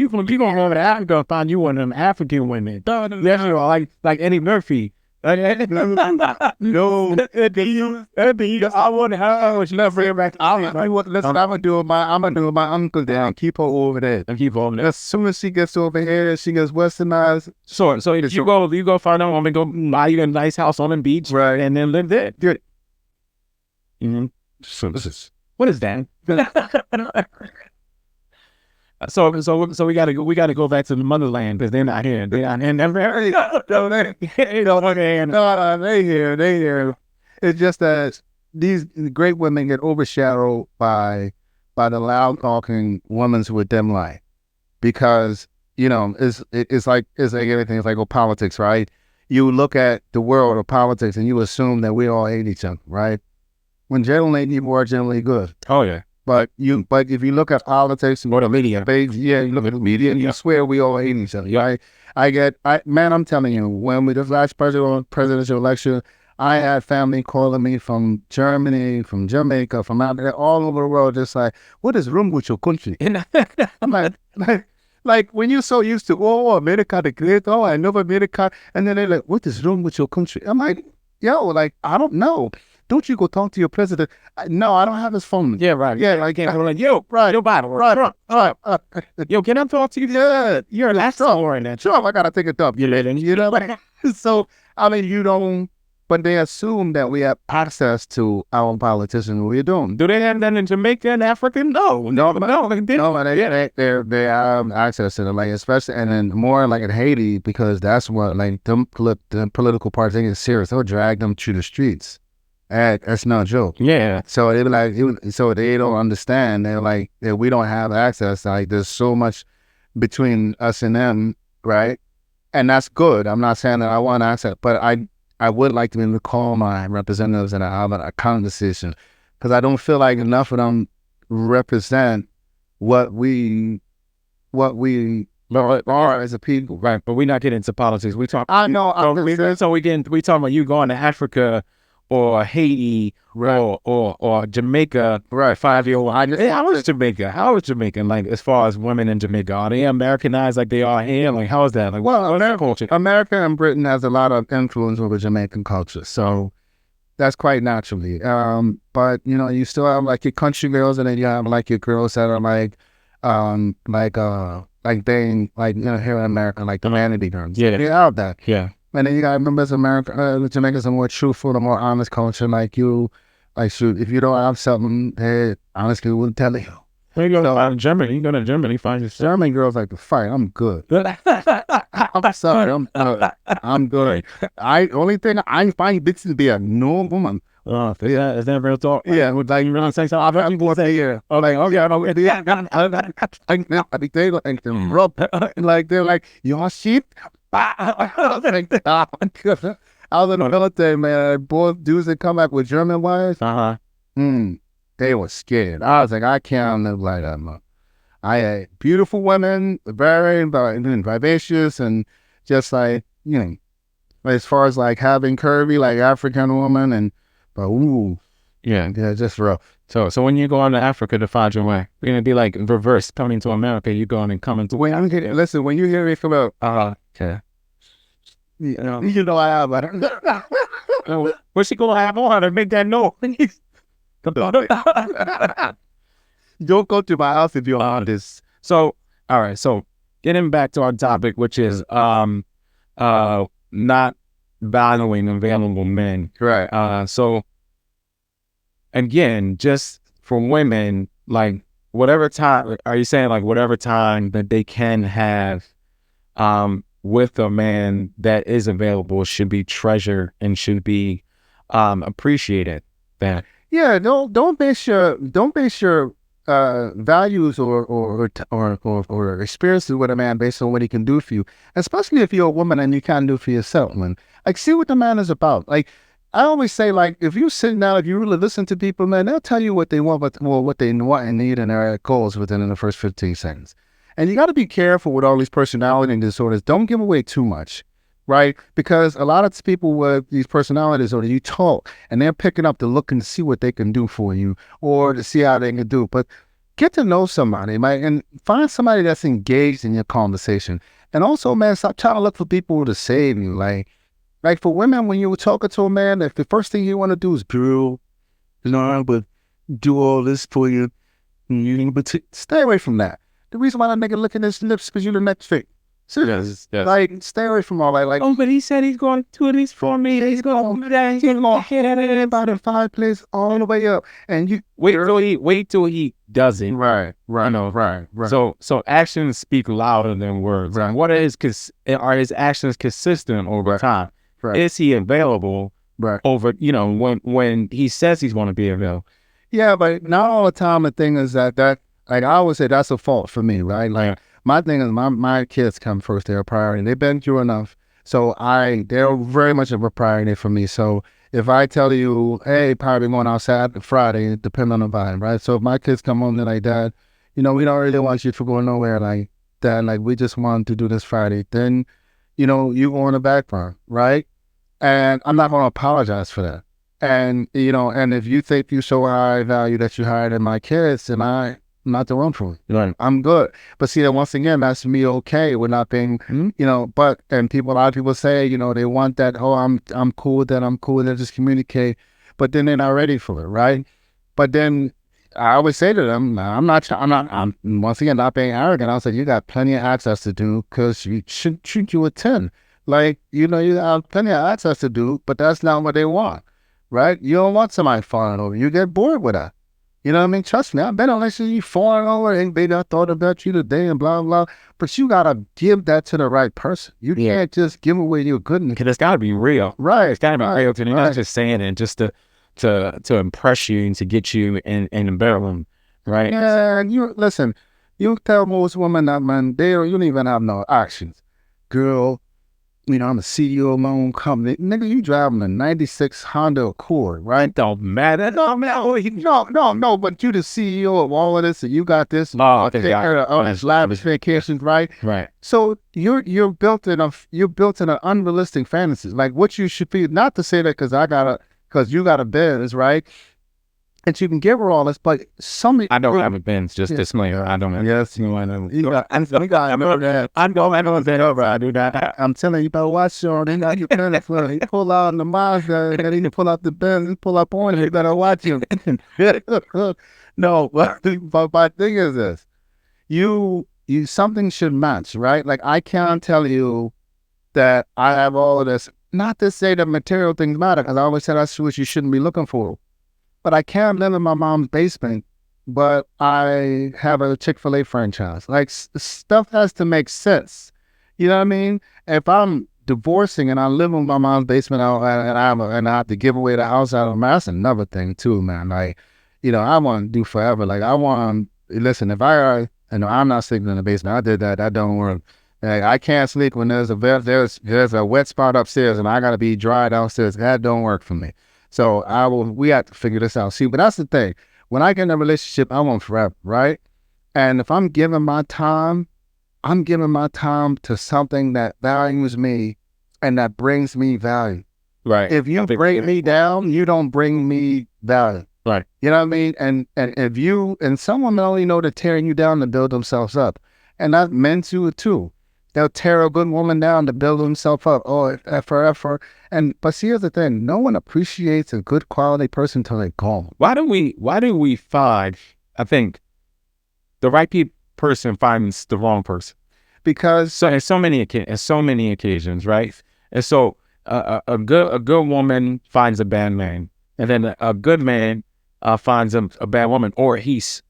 gonna go over to Africa and find you one of them African women. Like Eddie Murphy. No, I wouldn't have never back. I'm
gonna do my uncle down. Keep her over there.
And keep over there.
As soon as she gets over here, she gets westernized.
So you go find out woman, go buy you a nice house on the beach,
right,
and then live there.
Good.
Mm-hmm. So what is that? So we gotta go back to the motherland because they're not here. They
here. It's just that these great women get overshadowed by the loud talking women with dim light, because it's like everything. It's like politics, right? You look at the world of politics and you assume that we all hate each other, right? When generally people are generally good.
Oh yeah.
But if you look at politics
or the media,
you look at the media, and you swear we all hate each other. I'm telling you, when we this last presidential election, I had family calling me from Germany, from Jamaica, from out there, all over the world, just like, what is wrong with your country? I'm like when you're so used to, America the great, I love America, and then they're like, what is wrong with your country? I'm like, yo, I don't know. Don't you go talk to your president? No, I don't have his phone.
Yeah, right.
Yeah, I can't.
I'm like, yo, right, yo, Bible, right. Yo, can I talk to you?
Yeah,
you're last sure, that.
Sure, I gotta take a dump. So I mean, you don't. But they assume that we have access to our politicians. We don't.
Do they have that in Jamaica and Africa? No.
They have access to them, like especially, and then more like in Haiti, because that's what the political parties is serious. They'll drag them to the streets. And that's no joke.
Yeah.
So they they don't understand. They're like, that we don't have access. Like there's so much between us and them, right? And that's good. I'm not saying that I want access, but I would like to be able to call my representatives and have a conversation, because I don't feel like enough of them represent what we are as a people.
Right, but we're not getting into politics. We talk.
I know.
We talking about you going to Africa or Haiti,
right,
or Jamaica,
right?
5-year-old. How is Jamaica? How is Jamaica? Like, as far as women in Jamaica, are they Americanized like they are here? Like, how is that? Like, what's their culture?
America and Britain has a lot of influence over Jamaican culture, so that's quite naturally. But you still have like your country girls, and then you have like your girls that are here in America, like the vanity girls.
Yeah,
you have that.
Yeah.
And then you got members of America, Jamaica's a more truthful, a more honest culture. Like shoot, if you don't have something, they honestly wouldn't tell you.
You go to Germany. You go to Germany, find yourself.
German girls like to fight. I'm good. I'm sorry. I'm good. Only thing I find bitches to be a no woman.
Oh, yeah, is that real talk?
Yeah, with like you know saying so. I'm going to say yeah. Oh, like okay, they like them rub like they're like your sheep. I was in the military, man. Both dudes that come back with German wives,
Uh-huh.
they were scared. I was like, I can't live like that, man. I had beautiful women, very vivacious, and just like, as far as like having curvy, like African woman, but ooh,
Yeah.
yeah, just rough.
So when you go on to Africa to find your way, you're gonna be like reverse coming to America. You going and coming to.
Listen, when you hear me come out,
Okay.
you know I have.
What's she gonna have on to make that noise?
Don't go to my house if you're on this.
So, all right. So, getting back to our topic, which is not valuing available men.
Right.
So again, just for women, like whatever time, are you saying like whatever time that they can have with a man that is available should be treasured and should be appreciated? That
Yeah, don't base your values or experiences with a man based on what he can do for you, especially if you're a woman and you can't do for yourself, man. Like, see what the man is about. Like, I always say, like, if you sit down, if you really listen to people, man, they'll tell you what they want, what they want and need and their goals within the first 15 seconds. And you got to be careful with all these personality disorders. Don't give away too much, right? Because a lot of people with these personality disorders, you talk and they're picking up to look and see what they can do for you or to see how they can do. But get to know somebody, man, and find somebody that's engaged in your conversation. And also, man, stop trying to look for people to save you. Like for women, when you're talking to a man, if the first thing you want to do is, girl, but do all this for you, but stay away from that. The reason why that nigga licking his lips because you're the next fit. Serious.
Yes.
Like, stay away from all that. Like,
oh, but he said he's going to this for me. He's going to that. He's going to hit it
about the fireplace all the way up. And you
wait till he does it.
Right.
You know,
right.
So actions speak louder than words.
Right.
What are his actions consistent over time?
Right.
Is he available?
Right.
Over, when he says he's going to be available.
Yeah, but not all the time. The thing is that like I always say, that's a fault for me, right? Like, my thing is my kids come first. They're a priority. They've been through enough. So they're very much of a priority for me. So if I tell you, hey, probably going outside Friday, depending on the vibe, right? So if my kids come home, they're like, Dad, we don't really want you to go nowhere like that. Like, we just want to do this Friday. Then, you go on the background, right? And I'm not going to apologize for that. And, and if you think you so high value that you hired in my kids, then I'm not the one for it.
Right.
I'm good. But see, that once again, that's me okay with not being, and a lot of people say, they want that, oh, I'm cool with that, just communicate. But then they're not ready for it, right? But then I always say to them, I'm once again not being arrogant. I'll say, you got plenty of access to do because you should treat you with 10. Like, you have plenty of access to do, but that's not what they want, right? You don't want somebody falling over. You get bored with that. You know what I mean? Trust me, I've been on that you falling over and they not thought about you today and blah, blah. But you got to give that to the right person. You can't just give away your goodness.
Because it's got to be real.
Right.
It's got to be real. You're not just saying it just to impress you and to get you in the bedroom, right?
Yeah, listen, you tell most women that, man, you don't even have no actions. Girl, I'm a CEO of my own company. Nigga, you driving a 96 Honda Accord, right?
Don't matter. No,
but you the CEO of all of this and you got this. Lavish vacations, right?
Right.
So you're built in an unrealistic fantasy. Like, what you should be, not to say that because you got a Benz, right? And you can give her all this, but
I don't have a Benz, just disclaimer. I don't have.
Yes,
I know.
I know that.
I know that over. I do that.
I'm telling you about watch on. They got you he pull out in the Mazda, and he pull out the Benz, he pull up on it. You better watch him. No, but my thing is this: you something should match, right? Like, I can't tell you that I have all of this. Not to say that material things matter, because I always said that's what you shouldn't be looking for. But I can't live in my mom's basement, but I have a Chick-fil-A franchise. Like, stuff has to make sense. You know what I mean? If I'm divorcing and I live in my mom's basement and I have to give away the house out of them, that's another thing too, man. Like, I want to do forever. Like, listen, if I'm not sleeping in the basement, I did that. That don't work. Like, I can't sleep when there's a wet spot upstairs and I gotta be dry downstairs. That don't work for me. So we have to figure this out. See, but that's the thing. When I get in a relationship, I want forever, right? And if I'm giving my time to something that values me and that brings me value.
Right.
If you break me down, you don't bring me value.
Right.
You know what I mean? And if you and someone only know to tearing you down to build themselves up, and that men do it too. They'll tear a good woman down to build themselves up. Oh, effort. But see, here's the thing: no one appreciates a good quality person till they're gone.
Why do we find, I think, the right person finds the wrong person?
Because
So in so many occasions, right? And so a good woman finds a bad man, and then a good man finds a bad woman, or he's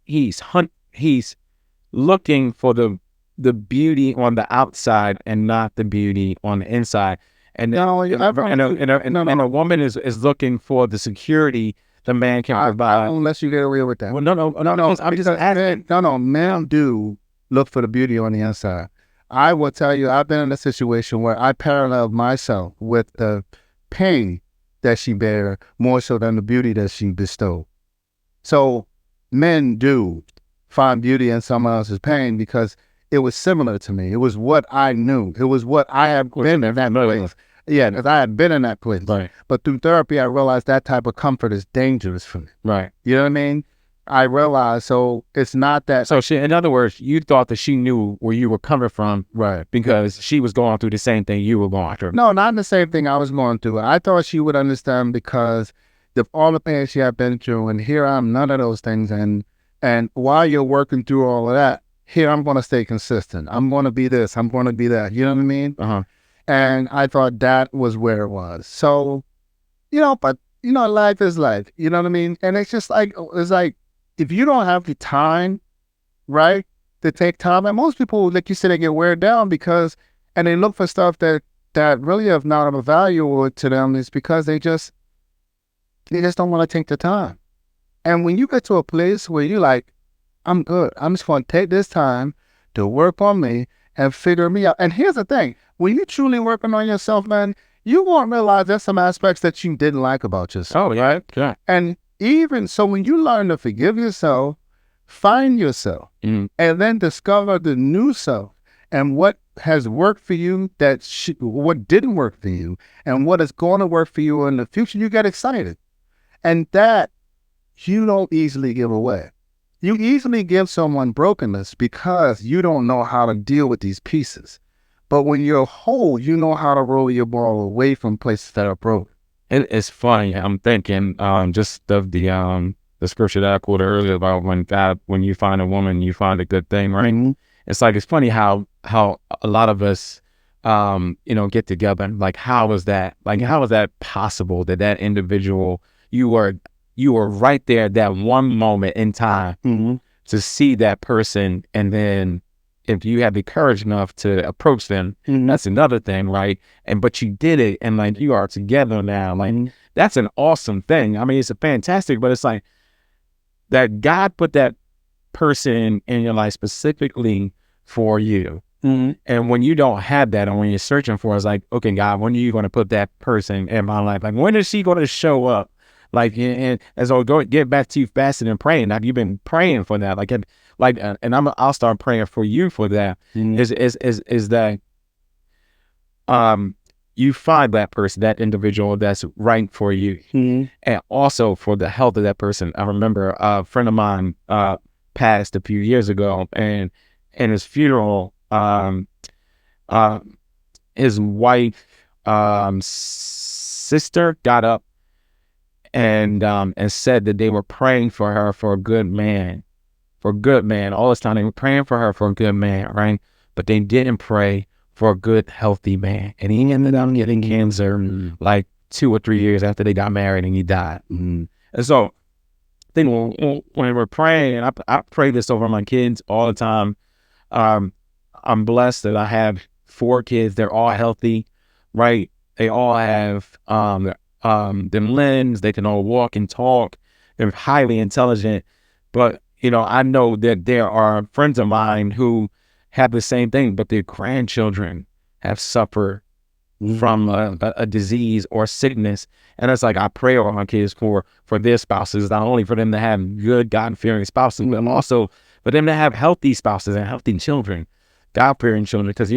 looking for the beauty on the outside and not the beauty on the inside. And
no,
and a woman is looking for the security the man can provide.
Unless you get away with that.
Well, no. I'm just asking.
No, men do look for the beauty on the inside. I will tell you, I've been in a situation where I paralleled myself with the pain that she bare more so than the beauty that she bestowed. So men do find beauty in someone else's pain because it was similar to me. It was what I knew. It was what I had been in that place. Yeah, because I had been in that place.
Right.
But through therapy, I realized that type of comfort is dangerous for me.
Right.
You know what I mean? I realized, so it's not that.
So in other words, you thought that she knew where you were coming from,
Right.
because she was going through the same thing you were going through.
No, not the same thing I was going through. I thought she would understand because of all the pain she had been through, and here I'm none of those things. And while you're working through all of that, here I'm going to stay consistent. I'm going to be this. I'm going to be that. You know what I mean?
Uh-huh.
And I thought that was where it was. So, but life is life. You know what I mean? And it's just like if you don't have the time, right, to take time, and most people, like you said, they get wear down and they look for stuff that really have not of value to them, is because they just don't want to take the time. And when you get to a place where you're like, I'm good, I'm just going to take this time to work on me and figure me out. And here's the thing: when you're truly working on yourself, man, you won't realize there's some aspects that you didn't like about yourself.
Oh, yeah, yeah.
And even so, when you learn to forgive yourself, find yourself, and then discover the new self and what has worked for you, what didn't work for you, and what is going to work for you in the future, you get excited. And that you don't easily give away. You easily give someone brokenness because you don't know how to deal with these pieces. But when you're whole, you know how to roll your ball away from places that are broken.
It's funny. I'm thinking just of the scripture that I quoted earlier about when you find a woman, you find a good thing, right?
Mm-hmm.
It's funny how a lot of us get together. Like, how is that possible that individual, you were right there at that one moment in time to see that person, and then if you have the courage enough to approach them, that's another thing, right? But you did it, and like, you are together now. Like, that's an awesome thing. I mean, it's a fantastic, but it's like that God put that person in your life specifically for you. And when you don't have that, and when you're searching for it, it's like, okay, God, when are you going to put that person in my life? Like, when is she going to show up? Like, and as I get back to you fasting and praying, like, you've been praying for that, and I'll start praying for you for that. Is that you find that person, that individual that's right for you, and also for the health of that person. I remember a friend of mine passed a few years ago, and in his funeral, his wife, sister got up and said that they were praying for her for a good man. All this time they were praying for her for a good man, right? But they didn't pray for a good, healthy man. And he ended up getting cancer like 2 or 3 years after they got married, and he died. And so I think when we're praying, and I pray this over my kids all the time. I'm blessed that I have 4 kids. They're all healthy, right? They all have them limbs. They can all walk and talk. They're highly intelligent. But I know that there are friends of mine who have the same thing, but their grandchildren have suffered from a disease or sickness. And it's like, I pray over my kids for their spouses, not only for them to have good, God-fearing spouses, but also for them to have healthy spouses and healthy children, God-fearing children, because,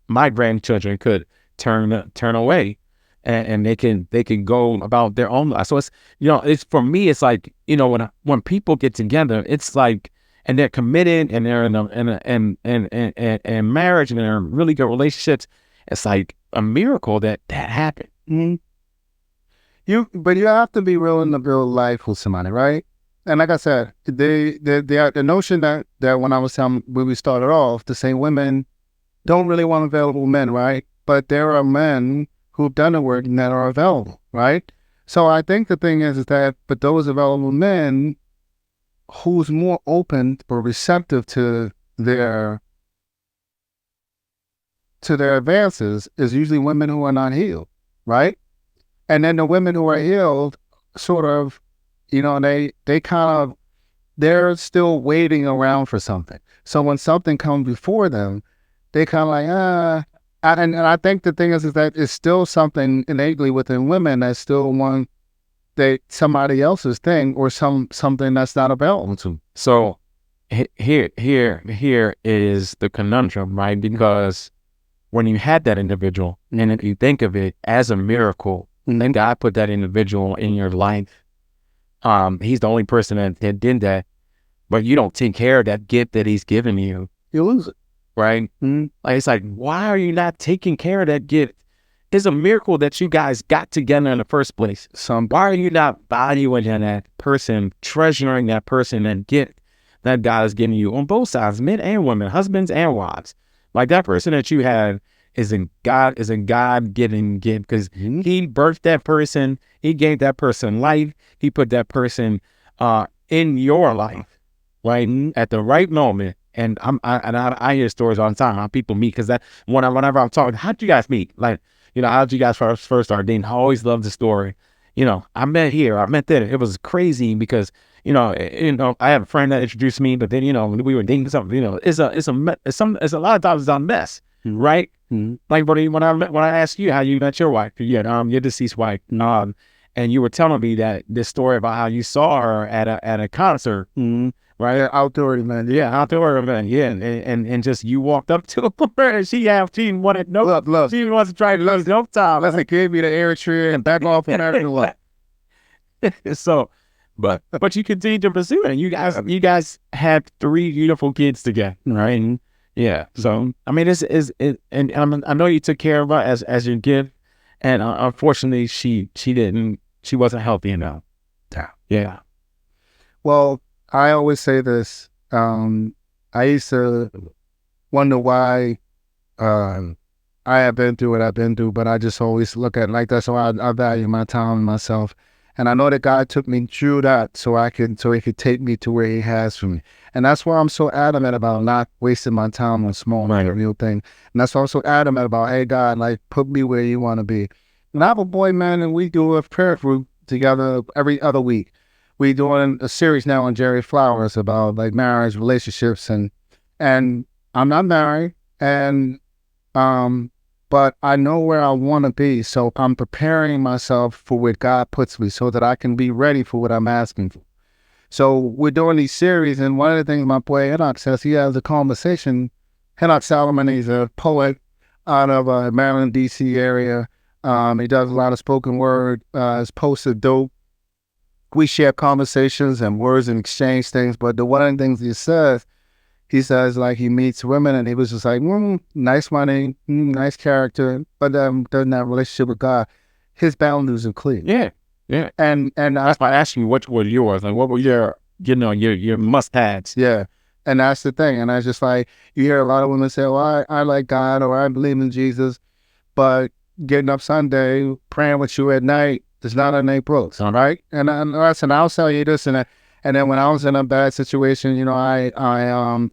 my grandchildren could turn away, and they can go about their own life. So it's for me, it's like, when people get together, it's like, and they're committed, and they're in marriage, and they're in really good relationships. It's like a miracle that happened.
But you have to be willing to build life with somebody, right? And like I said, the notion that when I was telling, when we started off, to say women don't really want available men, right? But there are men who've done the work and that are available, right? So I think the thing is that, but those available men who's more open or receptive to their advances is usually women who are not healed, right? And then the women who are healed, sort of, they kind of, they're still waiting around for something. So when something comes before them, they kind of like, and I think the thing is that it's still something innately within women that still want somebody else's thing or something that's not available to them.
So here is the conundrum, right? Because when you had that individual, and if you think of it as a miracle, then God put that individual in your life. He's the only person that did that, but you don't take care of that gift that he's given you,
You lose it.
right? Like, it's like, why are you not taking care of that gift? It's a miracle that you guys got together in the first place. So why are you not valuing that person, treasuring that person, and gift that God has given you on both sides, men and women, husbands and wives? Like, that person that you have is a God-given gift, because he birthed that person, he gave that person life, he put that person in your life, right, at the right moment. And I hear stories all the time how people meet, because that whenever I'm talking, how'd you guys meet? Like, how'd you guys first start dating? I always love the story. I met here, I met there. It was crazy because, I have a friend that introduced me, but then, we were dating something. It's a lot of times it's a mess, right? Like, when I asked you how you met your wife, your deceased wife, and you were telling me that this story about how you saw her at a concert, right?
Outdoor event.
Yeah, outdoor event. Yeah, and just you walked up to her, and she wanted no
love.
She wants to try to lose no time.
Let's give me the Eritrea and back off and everything.
So, but you continue to pursue it, and you guys have 3 beautiful kids together, right? And yeah. So I mean, and I know you took care of her as your gift, and unfortunately, she wasn't healthy enough. Yeah.
Well, I always say this. I used to wonder why I have been through what I've been through, but I just always look at it like that. So I value my time and myself. And I know that God took me through that so he could take me to where he has for me. And that's why I'm so adamant about not wasting my time on small real thing. And that's why I'm so adamant about, hey, God, like, put me where you want to be. And I have a boy, man, and we do a prayer group together every other week. We doing a series now on Jerry Flowers about like marriage, relationships, and I'm not married, and but I know where I want to be, so I'm preparing myself for where God puts me, so that I can be ready for what I'm asking for. So we're doing these series, and one of the things my boy Enoch says, he has a conversation. Enoch Solomon, he's a poet out of Maryland, D.C. area. He does a lot of spoken word. His posts are dope. We share conversations and words and exchange things, but one of the things he says like he meets women and he was just like, nice money, nice character, but doesn't have a relationship with God. His boundaries are clear.
Yeah.
And
That's why I asked you what were yours, like what were your must-haves.
Yeah. And that's the thing. And I just like, you hear a lot of women say, well, I like God or I believe in Jesus, but getting up Sunday, praying with you at night, it's not a night books, all right? And I said, I'll tell you this, and then when I was in a bad situation, I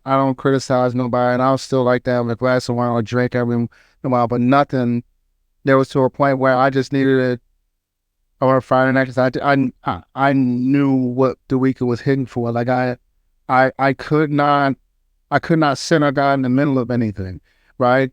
don't criticize nobody, and I'll still like to have a glass of wine or drink every in a while, but nothing. There was to a point where I just needed it. Or Friday night, because I knew what the weekend was hitting for. Like I could not. I could not center God in the middle of anything, right?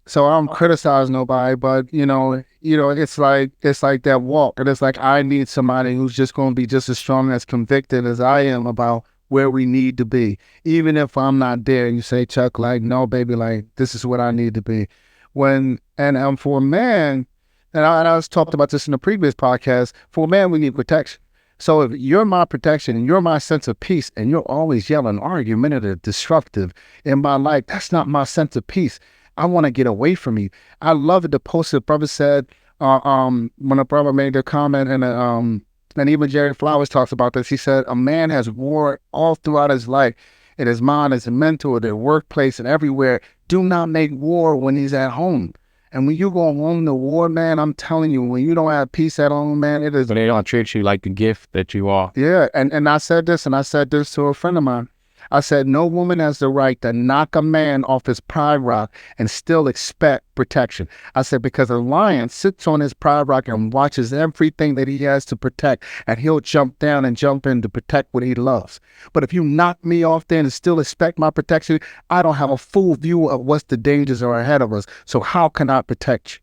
So I don't criticize nobody, but it's like that walk. And it's like I need somebody who's just gonna be just as strong as convicted as I am about where we need to be. Even if I'm not there, you say, Chuck, like, no, baby, like this is what I need to be. For a man, and I was talked about this in the previous podcast, for a man, we need protection. So if you're my protection and you're my sense of peace and you're always yelling, argumentative, disruptive in my life, that's not my sense of peace. I want to get away from you. I love it. The post the brother said, when a brother made the comment, and even Jerry Flowers talks about this, he said, a man has war all throughout his life, in his mind, his mental, their workplace, and everywhere. Do not make war when he's at home. And when you go home to war, man, I'm telling you, when you don't have peace at home, man, it is.
But they don't treat you like the gift that you are.
Yeah, and I said this to a friend of mine. I said, no woman has the right to knock a man off his pride rock and still expect protection. I said, because a lion sits on his pride rock and watches everything that he has to protect, and he'll jump down and jump in to protect what he loves. But if you knock me off there and still expect my protection, I don't have a full view of what the dangers are ahead of us. So how can I protect you?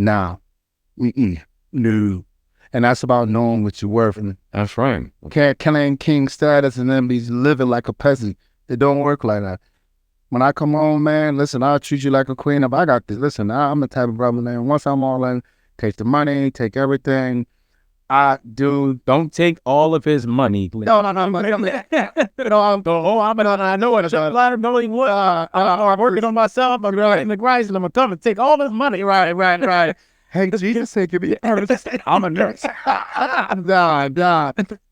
Now, no. And that's about knowing what you're worth. And
That's right.
can't claim king status and then be living like a peasant. It don't work like that. When I come home, man, listen, I'll treat you like a queen. If I got this, listen, I'm the type of brother, man. Once I'm all in, take the money, take everything. I do.
Don't take all of his money.
No. I know it.
I'm working on myself. I'm in the grind. I'm going to take all this money. Right.
Hey, Jesus said, give me I'm a nurse. Nah. I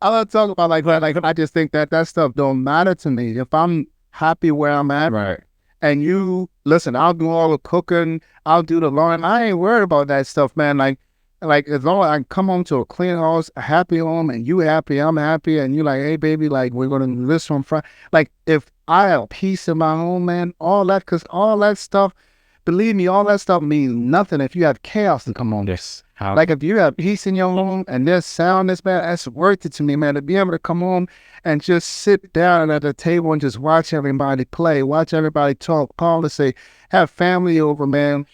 don't talk about like that. Like, I just think that stuff don't matter to me. If I'm happy where I'm at,
Right.
and you, listen, I'll do all the cooking, I'll do the laundry. I ain't worried about that stuff, man. Like as long as I come home to a clean house, a happy home, and you happy, I'm happy, and you like, hey, baby, like, we're going to do this on Friday. Like, if I have peace in my home, man, all that stuff, believe me, all that stuff means nothing if you have chaos to come on.
Yes.
Like if you have peace in your home and there's soundness, man, that's worth it to me, man. To be able to come home and just sit down at the table and just watch everybody play, watch everybody talk, call to say, have family over, man.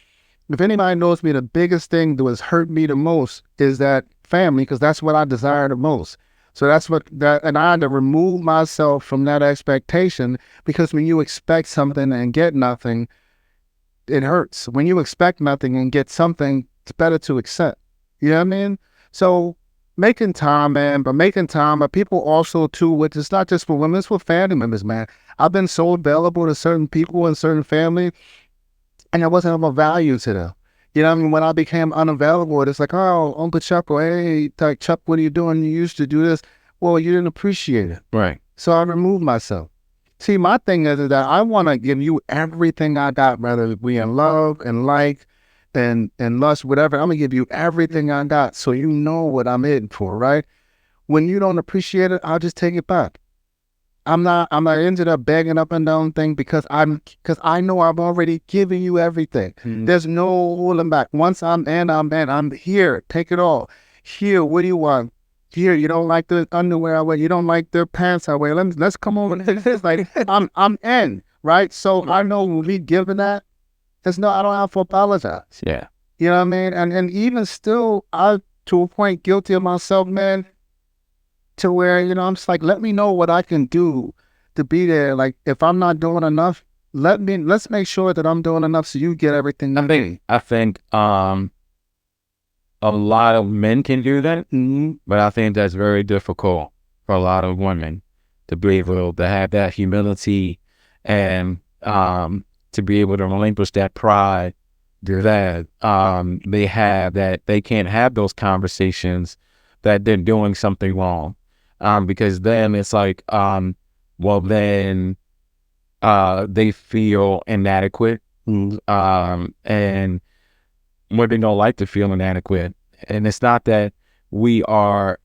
If anybody knows me, the biggest thing that has hurt me the most is that family, because that's what I desire the most. So and I had to remove myself from that expectation, because when you expect something and get nothing, it hurts. When you expect nothing and get something, it's better to accept. You know what I mean? So making time, man, but people also too, which is not just for women, it's for family members, man. I've been so available to certain people and certain family, and I wasn't of a value to them. You know what I mean? When I became unavailable, it's like, oh, Uncle Chuck, or hey, like, Chuck, what are you doing? You used to do this. Well, you didn't appreciate it.
Right.
So I removed myself. See, my thing is that I want to give you everything I got, whether we in love and like and lust, whatever. I'm going to give you everything I got so you know what I'm in for, right? When you don't appreciate it, I'll just take it back. I'm not ended up begging up and down thing because I know I've already given you everything.
Mm-hmm.
There's no holding back. Once I'm here. Take it all. Here, what do you want? Here, you don't like the underwear I wear. You don't like the pants I wear. Let's come over. It's like I'm in, right? So I know when we giving that, I don't have to apologize.
Yeah.
You know what I mean? And even still, I to a point guilty of myself, man. To where I'm just like, let me know what I can do to be there. Like if I'm not doing enough, let's make sure that I'm doing enough so you get everything.
I think a lot of men can do that, but I think that's very difficult for a lot of women to be able to have that humility and to be able to relinquish that pride that they have, that they can't have those conversations that they're doing something wrong, because then it's like, well, then they feel inadequate, and women don't like to feel inadequate. And it's not that we are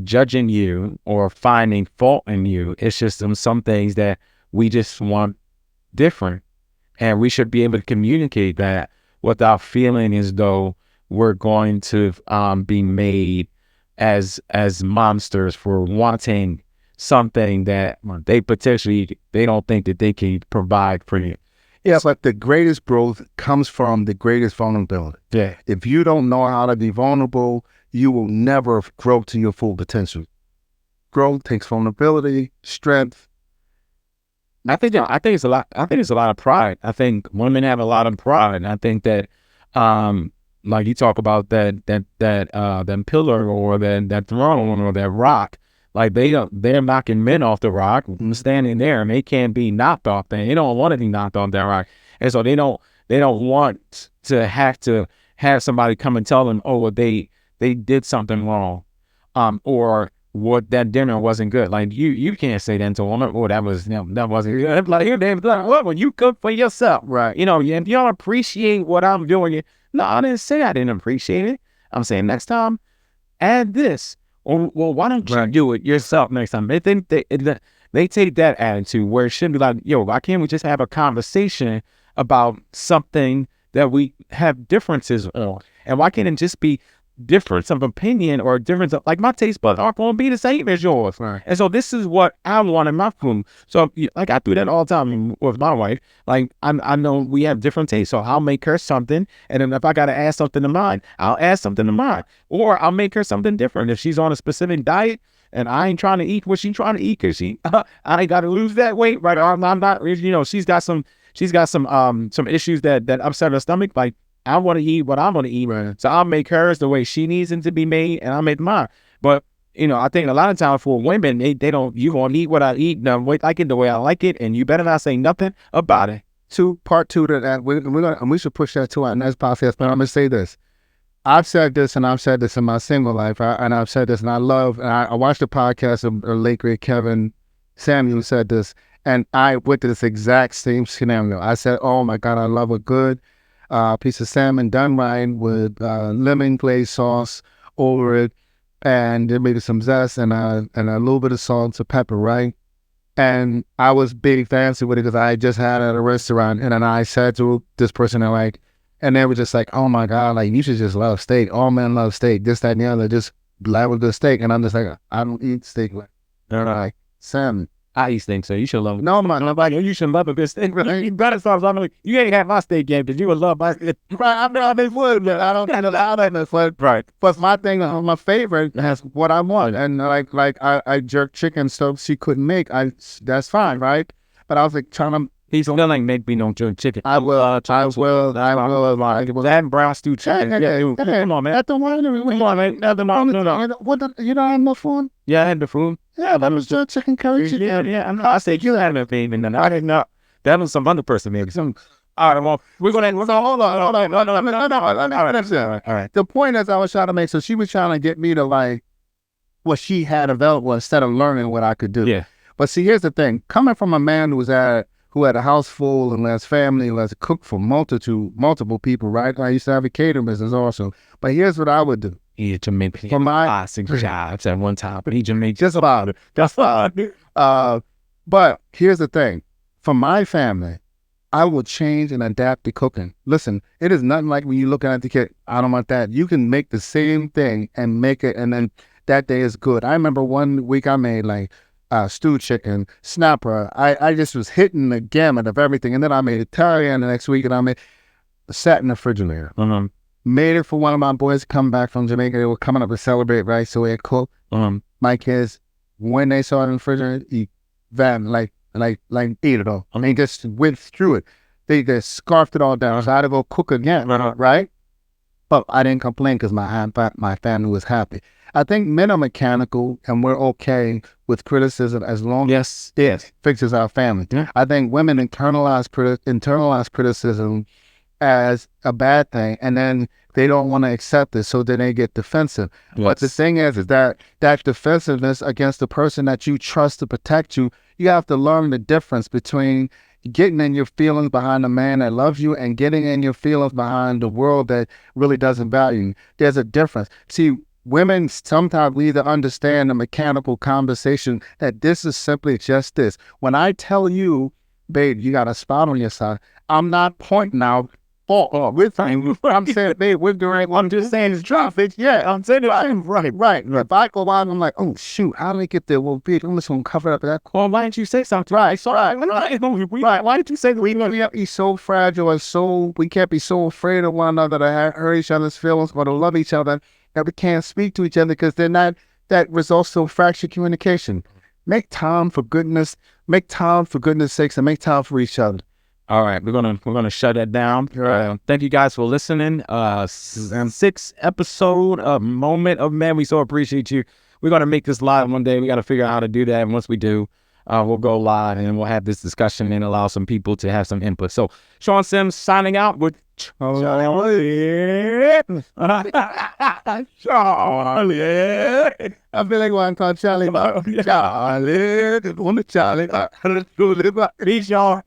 judging you or finding fault in you. It's just some things that we just want different. And we should be able to communicate that without feeling as though we're going to be made as monsters for wanting something that they potentially they don't think that they can provide for you.
Yeah, but the greatest growth comes from the greatest vulnerability.
Yeah.
If you don't know how to be vulnerable, you will never grow to your full potential. Growth takes vulnerability, strength.
I think it's a lot. I think it's a lot of pride. I think women have a lot of pride. And I think that, like you talk about that pillar or that throne or that rock, like they're knocking men off the rock, standing there, and they can't be knocked off. They don't want to be knocked off that rock, and so they don't want to have somebody come and tell them, oh, well, they did something wrong, or what that dinner wasn't good. Like you can't say that to a woman. Oh, that was that wasn't good. Like your name, like, when you cook for yourself,
Right.
you know, if you don't appreciate what I'm doing, no, I didn't say I didn't appreciate it. I'm saying next time, add this. Or well, why don't you do it yourself next time? They think they take that attitude where it should be like, yo, why can't we just have a conversation about something that we have differences on? And why can't it just be difference of opinion or difference of, like, my taste buds aren't going to be the same as yours.
Right.
And so this is what I want in my food. So like I do that all the time with my wife. Like I know we have different tastes. So I'll make her something. And then if I got to add something to mine, I'll add something to mine. Or I'll make her something different. If she's on a specific diet and I ain't trying to eat what she's trying to eat because I ain't got to lose that weight. Right. I'm not, she's got some issues that upset her stomach. Like, I want to eat what I want to eat.
Right.
So I'll make hers the way she needs it to be made, and I'll make mine. But, I think a lot of times for women, they don't, you going to eat what I eat, like it the way I like it, and you better not say nothing about it.
Part two to that, we should push that to our next podcast, but I'm going to say this. I've said this, and I've said this in my single life, and I've said this, and I watched the podcast of late great Kevin Samuel said this, and I went to this exact same scenario. I said, oh my God, I love a good piece of salmon done right with lemon glazed sauce over it, and there maybe some zest and a little bit of salt and some pepper, right? And I was big fancy with it because I just had it at a restaurant, and then I said to this person, and they were just like, oh my God, like, you should just love steak. All men love steak, this, that, and the other, just love a good steak. And I'm just like, I don't eat steak. Like, salmon.
I eat steak, so you should love it.
No, man.
I'm like, you should love a good steak. You better start. I'm like, you ain't had my steak yet, but you would love my steak.
Right, I'm not in food, but I don't know food.
Right.
But my thing, my favorite has what I want, and I jerk chicken stuff she couldn't make. That's fine, right? But I was like trying to.
He's still like, make me no jerk chicken.
I will. Like
that brown stew chicken. Come on, man.
That's the one.
Come on, man. No.
What? You don't have no food?
Yeah, I had the food.
Yeah, that was jerk chicken curry chicken.
Yeah. I said you had a baby, and I didn't know that was some other person maybe. All right, well, we're gonna hold on. No. All right.
The point is, I was trying to make. So she was trying to get me to like what she had available instead of learning what I could do.
Yeah.
But see, here's the thing: coming from a man who had a house full and has family, who has cooked for multiple people, right? I used to have a catering business also. But here's what I would do.
He just made
For my
6 jobs at one time, but he just made
just about it.
that's fine.
But here's the thing: for my family, I will change and adapt to cooking. Listen, it is nothing like when you look at the kid. I don't want that. You can make the same thing and make it, and then that day is good. I remember one week I made like stewed chicken, snapper. I just was hitting the gamut of everything. And then I made Italian the next week, and I sat in the refrigerator. Made it for one of my boys to come back from Jamaica. They were coming up to celebrate, right? So we had cooked. My kids, when they saw it in the refrigerator, eat like eat it all. I mean, just went through it. They just scarfed it all down. So I had to go cook again, right? But I didn't complain because my family was happy. I think men are mechanical, and we're okay with criticism as long as it fixes our family.
Yeah.
I think women internalize criticism as a bad thing, and then they don't want to accept it, so then they get defensive.
Yes.
But the thing is that defensiveness against the person that you trust to protect you, you have to learn the difference between getting in your feelings behind a man that loves you and getting in your feelings behind the world that really doesn't value you. There's a difference. See, women sometimes need to understand the mechanical conversation that this is simply just this. When I tell you, babe, you got a spot on your side, I'm not pointing out fault. I'm saying, babe, we're doing. I'm just saying it's traffic. Yeah, I'm saying it. Right. If I go out, I'm like, oh shoot, how did I get there? Well, bitch, I'm just gonna cover up that.
Well, why didn't you say something?
Right. Why did you say that we have to be so fragile and we can't be so afraid of one another to hurt each other's feelings or to love each other that we can't speak to each other because they're not. That results in fractured communication. Make time for goodness sakes, and make time for each other.
All right, we're gonna shut that down. Thank you guys for listening. 6th episode of Moment of Man. We so appreciate you. We're gonna make this live one day. We got to figure out how to do that. And once we do, we'll go live and we'll have this discussion and allow some people to have some input. So Sean Sims signing out with Charlie. Charlie.
I feel like one called Charlie. Charlie. Charlie.
Peace, y'all.